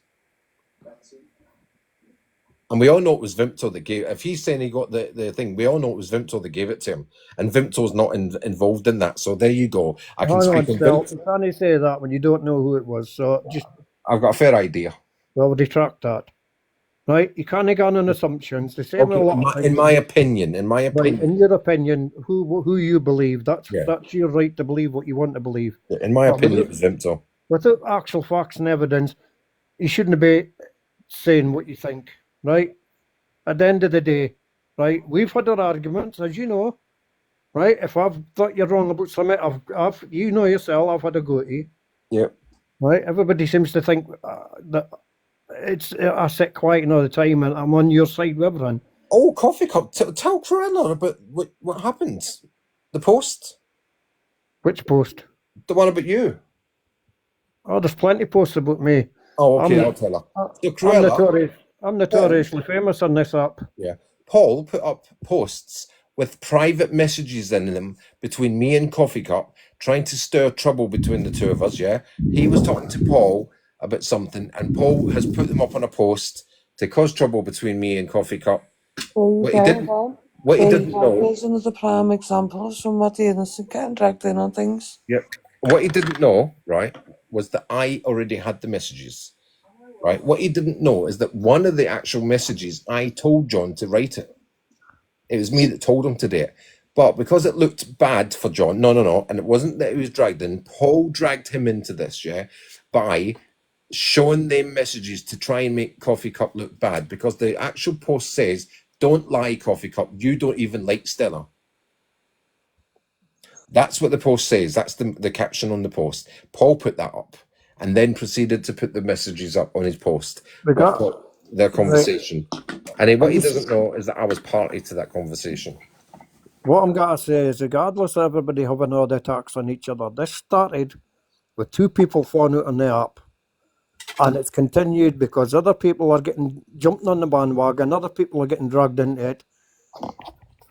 And we all know it was Vimto that gave. If he's saying he got the thing, we all know it was Vimto that gave it to him, and Vimto's not involved in that. So there you go. I can speak on Vimto. You can't say that when you don't know who it was. So just. I've got a fair idea. Well, retract that. Right, you can't go on assumptions. The same in my opinion. Right, in your opinion, who you believe, that's your right to believe what you want to believe. In my opinion, it was Vimto. Without actual facts and evidence, you shouldn't be saying what you think. Right? At the end of the day, right, we've had our arguments, as you know. Right? If I've thought you're wrong about something, I've you know yourself, I've had a go at you. Yeah. Right? Everybody seems to think that I sit quiet all the time and I'm on your side with everything. Oh, Coffee Cup, tell Cruella about what happened. The post. Which post? The one about you. Oh, there's plenty of posts about me. Oh, okay, I'll tell her. So Cruella, I'm notoriously famous on this app. Yeah. Paul put up posts with private messages in them between me and Coffee Cup, trying to stir trouble between the two of us, yeah? He was talking to Paul about something, and Paul has put them up on a post to cause trouble between me and Coffee Cup. What he didn't know... There's another prime example of somebody innocent getting dragged in on things. Yep. What he didn't know, right, was that I already had the messages. Right. What he didn't know is that one of the actual messages, I told John to write it. It was me that told him to do it. But because it looked bad for John, no, and it wasn't that he was dragged in. Paul dragged him into this, yeah, by showing them messages to try and make Coffee Cup look bad, because the actual post says, "Don't lie, Coffee Cup. You don't even like Stella." That's what the post says. That's the caption on the post. Paul put that up and then proceeded to put the messages up on his post. Their conversation. And what he doesn't know is that I was party to that conversation. What I'm going to say is, regardless of everybody having all the attacks on each other, this started with 2 people falling out on the app. And it's continued because other people are getting jumped on the bandwagon, other people are getting dragged into it.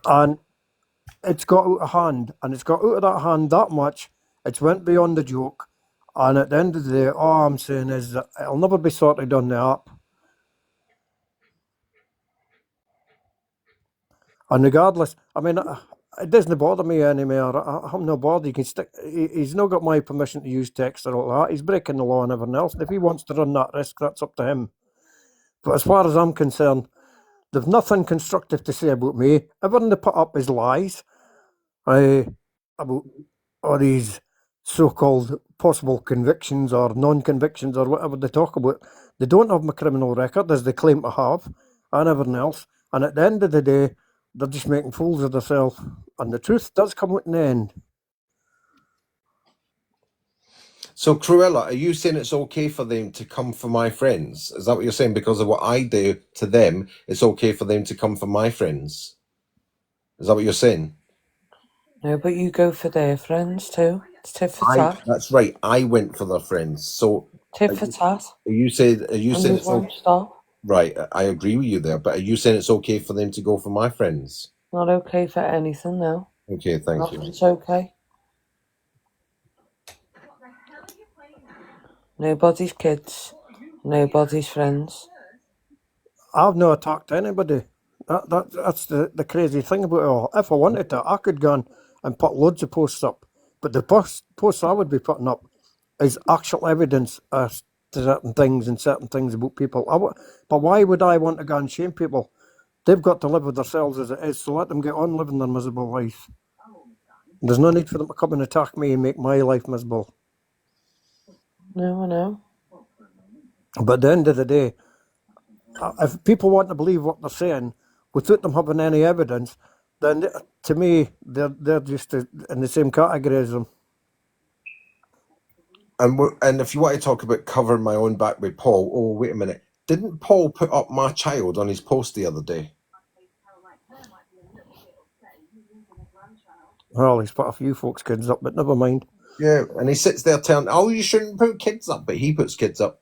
And it's got out of hand. And it's got out of that hand that much, it's went beyond the joke. And at the end of the day, all I'm saying is that it'll never be sorted on the app. And regardless, I mean, it doesn't bother me anymore. I'm not bothered. He can stick. He's not got my permission to use text or all that. He's breaking the law and everything else. And if he wants to run that risk, that's up to him. But as far as I'm concerned, they've nothing constructive to say about me. Everything they put up is lies. About all these so-called possible convictions or non-convictions or whatever they talk about. They don't have my criminal record as they claim to have, and everything else. And at the end of the day, they're just making fools of themselves. And the truth does come out in the end. So, Cruella, are you saying it's okay for them to come for my friends? Is that what you're saying? Because of what I do to them, it's okay for them to come for my friends? Is that what you're saying? No, but you go for their friends too. It's tit for tat. That's right. I went for their friends. So tit for tat. Are you saying it's won't stop. Right, I agree with you there, but are you saying it's okay for them to go for my friends? Not okay for anything, no. Okay, thank you. Nothing's okay. Nobody's kids, nobody's friends. I've not attacked anybody. That's the crazy thing about it all. If I wanted to, I could go and put loads of posts up. But the posts I would be putting up is actual evidence as to certain things and certain things about people. But why would I want to go and shame people? They've got to live with themselves as it is, so let them get on living their miserable life. There's no need for them to come and attack me and make my life miserable. No, I know. But at the end of the day, if people want to believe what they're saying without them having any evidence, then to me, they're just in the same category as them. And if you want to talk about covering my own back with Paul, oh, wait a minute. Didn't Paul put up my child on his post the other day? Well, he's put a few folks' kids up, but never mind. Yeah, and he sits there telling, oh, you shouldn't put kids up, but he puts kids up.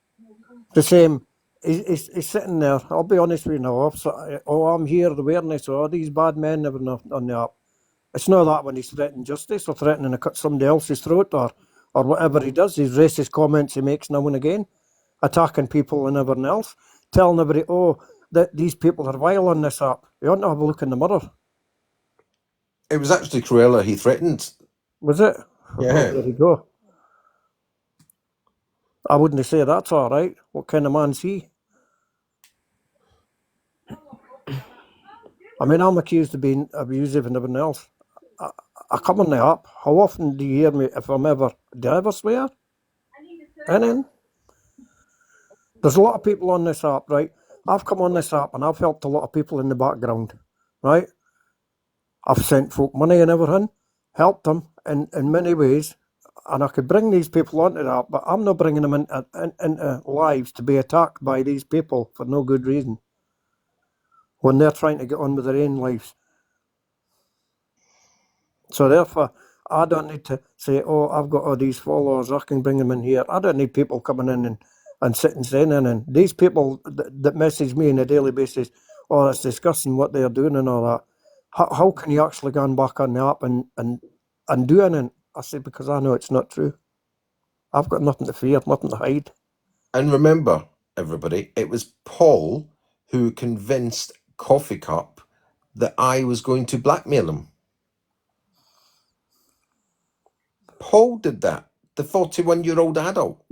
The same. He's sitting there. I'll be honest with you now. I'm here, the awareness of all these bad men never on the app. It's not that when he's threatening justice or threatening to cut somebody else's throat or whatever he does, these racist comments he makes now and again, attacking people and everything else, telling everybody, that these people are vile on this app. You ought to have a look in the mirror. It was actually Cruella he threatened. Was it? Yeah. Oh, there you go. I wouldn't say that's all right. What kind of man's he? I mean, I'm accused of being abusive and everything else. I come on the app. How often do you hear me do I ever swear? Anything? There's a lot of people on this app, right? I've come on this app and I've helped a lot of people in the background, right? I've sent folk money and everything, helped them in many ways, and I could bring these people onto that, but I'm not bringing them into lives to be attacked by these people for no good reason when they're trying to get on with their own lives. So therefore, I don't need to say, I've got all these followers, I can bring them in here. I don't need people coming in and sitting saying anything. These people that message me on a daily basis, it's discussing what they're doing and all that. How can you actually go back on the app and do anything? I say, because I know it's not true. I've got nothing to fear, nothing to hide. And remember, everybody, it was Paul who convinced Coffee Cup that I was going to blackmail him. Paul did that. The 41-year-old adult.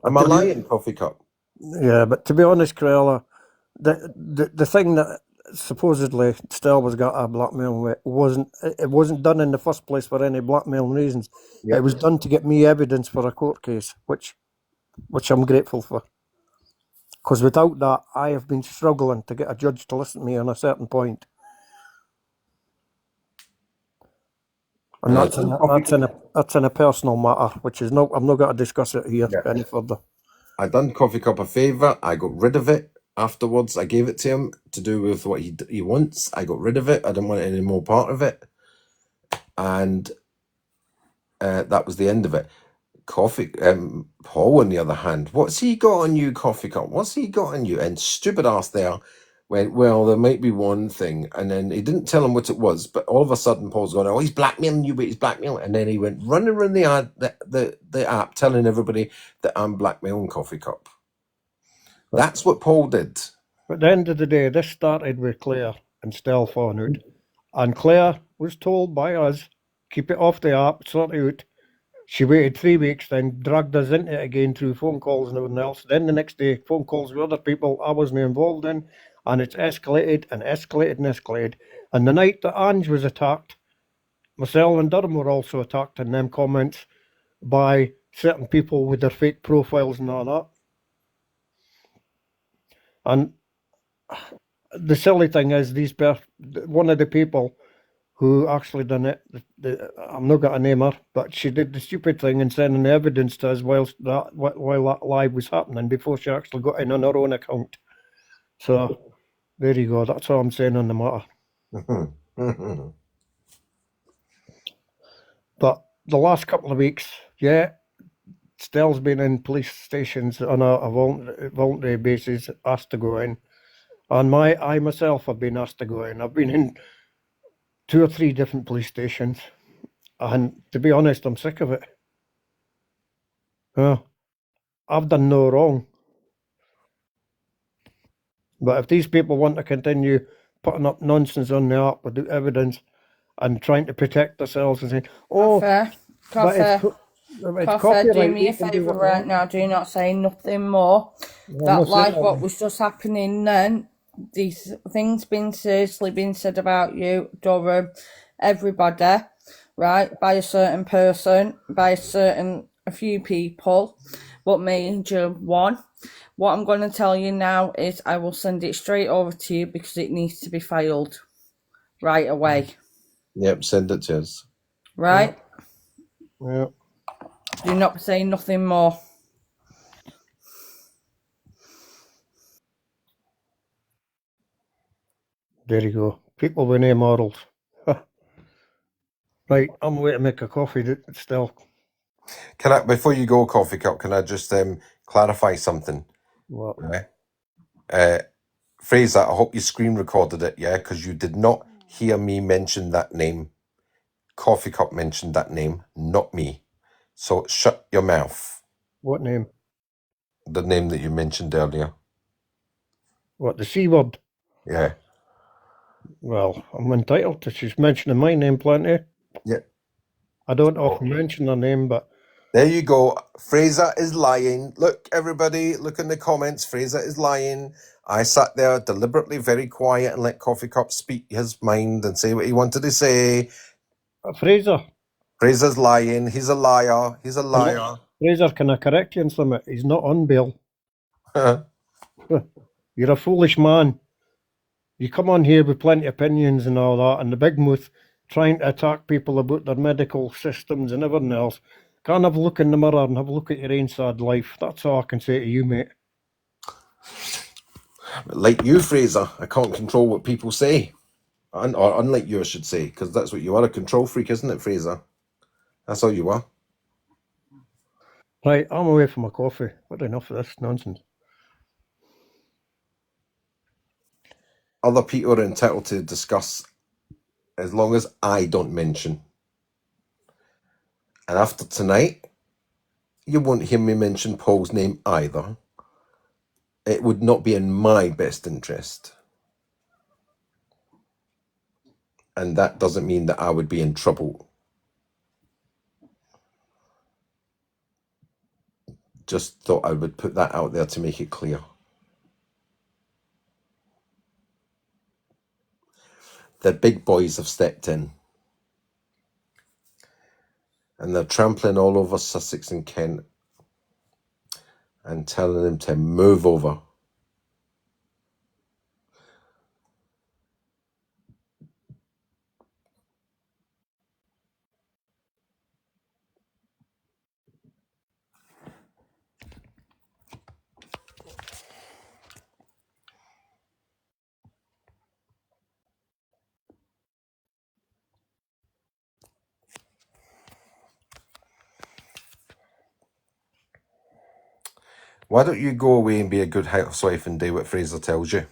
Am I lying, Coffee Cup? Yeah, but to be honest, Cruella, the thing that supposedly Stell was got a blackmail. It wasn't done in the first place for any blackmailing reasons. Yep. It was done to get me evidence for a court case, which I'm grateful for. Because without that, I have been struggling to get a judge to listen to me on a certain point. And that's in a personal matter, which is not. I'm not going to discuss it here any further. I done Coffee Cup a favour. I got rid of it afterwards. I gave it to him to do with what he wants. I got rid of it. I didn't want any more part of it, and that was the end of it. Paul, on the other hand, what's he got on you, Coffee Cup? What's he got on you? And stupid ass there went, well, there might be one thing, and then he didn't tell him what it was, but all of a sudden Paul's going, oh, he's blackmailing you, but he's blackmailing, and then he went running around the app telling everybody that I'm blackmailing Coffee Cup. That's what Paul did. At the end of the day, this started with Claire and Stell falling out, and Claire was told by us, keep it off the app, sort it out. She waited 3 weeks, then dragged us into it again through phone calls and everything else. Then the next day, phone calls with other people I wasn't involved in, and it's escalated and escalated and escalated. And the night that Ange was attacked, myself and Durham were also attacked in them comments by certain people with their fake profiles and all that. And the silly thing is, one of the people who actually done it, I'm not going to name her, but she did the stupid thing and sending the evidence to us while that live was happening before she actually got in on her own account. So there you go. That's all I'm saying on the matter. But the last couple of weeks, Stell's been in police stations on a voluntary basis, asked to go in. And I myself have been asked to go in. I've been in 2 or 3 different police stations, and to be honest, I'm sick of it. I've done no wrong. But if these people want to continue putting up nonsense on the app without evidence and trying to protect themselves and saying, Coffee, do me a favour right now, do not say nothing more. That like what was just happening then, these things seriously been said about you, Durham, everybody, right, by a certain person, by a few people, but major one. What I'm going to tell you now is I will send it straight over to you because it needs to be filed right away. Yep, send it to us. Right? Yeah. Do not say nothing more. There you go. People with no morals. Right, I'm waiting to make a coffee still. Can I, before you go, Coffee Cup, can I just clarify something? What? Fraser, I hope you screen recorded it, because you did not hear me mention that name. Coffee Cup mentioned that name, not me. So shut your mouth. What name? The name that you mentioned earlier. What, the C word? Yeah. Well, I'm entitled to. She's mentioning my name plenty. Yeah. I don't often mention her name, but... There you go. Fraser is lying. Look, everybody, look in the comments. Fraser is lying. I sat there deliberately very quiet and let Coffee Cup speak his mind and say what he wanted to say. Fraser's lying. He's a liar. He's a liar. Fraser, can I correct you on something? He's not on bail. You're a foolish man. You come on here with plenty of opinions and all that, and the big mouth trying to attack people about their medical systems and everything else. Can't have a look in the mirror and have a look at your own sad life. That's all I can say to you, mate. Like you, Fraser, I can't control what people say. Or unlike you, I should say, because that's what you are, a control freak, isn't it, Fraser? That's all you are. Right, I'm away from my coffee. What enough of this nonsense. Other people are entitled to discuss as long as I don't mention. And after tonight, you won't hear me mention Paul's name either. It would not be in my best interest. And that doesn't mean that I would be in trouble. Just thought I would put that out there to make it clear. The big boys have stepped in. And they're trampling all over Sussex and Kent and telling them to move over. Why don't you go away and be a good housewife and do what Fraser tells you?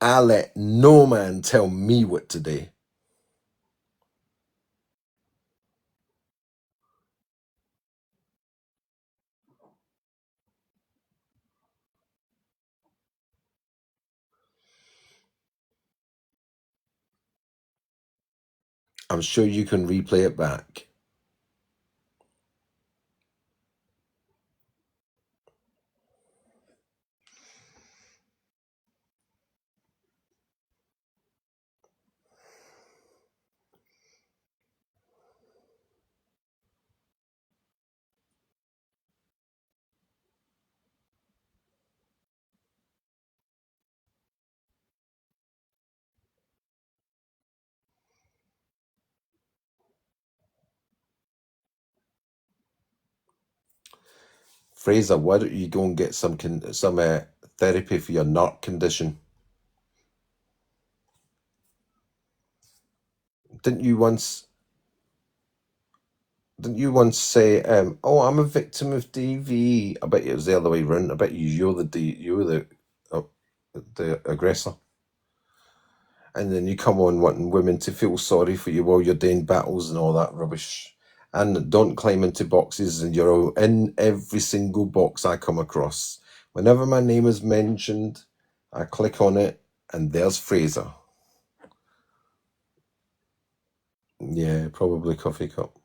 I let no man tell me what to do. I'm sure you can replay it back. Fraser, why don't you go and get some therapy for your narc condition? Didn't you once say, "Oh, I'm a victim of DV"? I bet it was the other way around. I bet you're the aggressor. And then you come on wanting women to feel sorry for you while you're doing battles and all that rubbish. And don't climb into boxes, and you're in every single box I come across. Whenever my name is mentioned, I click on it, and there's Fraser. Yeah, probably coffee cup.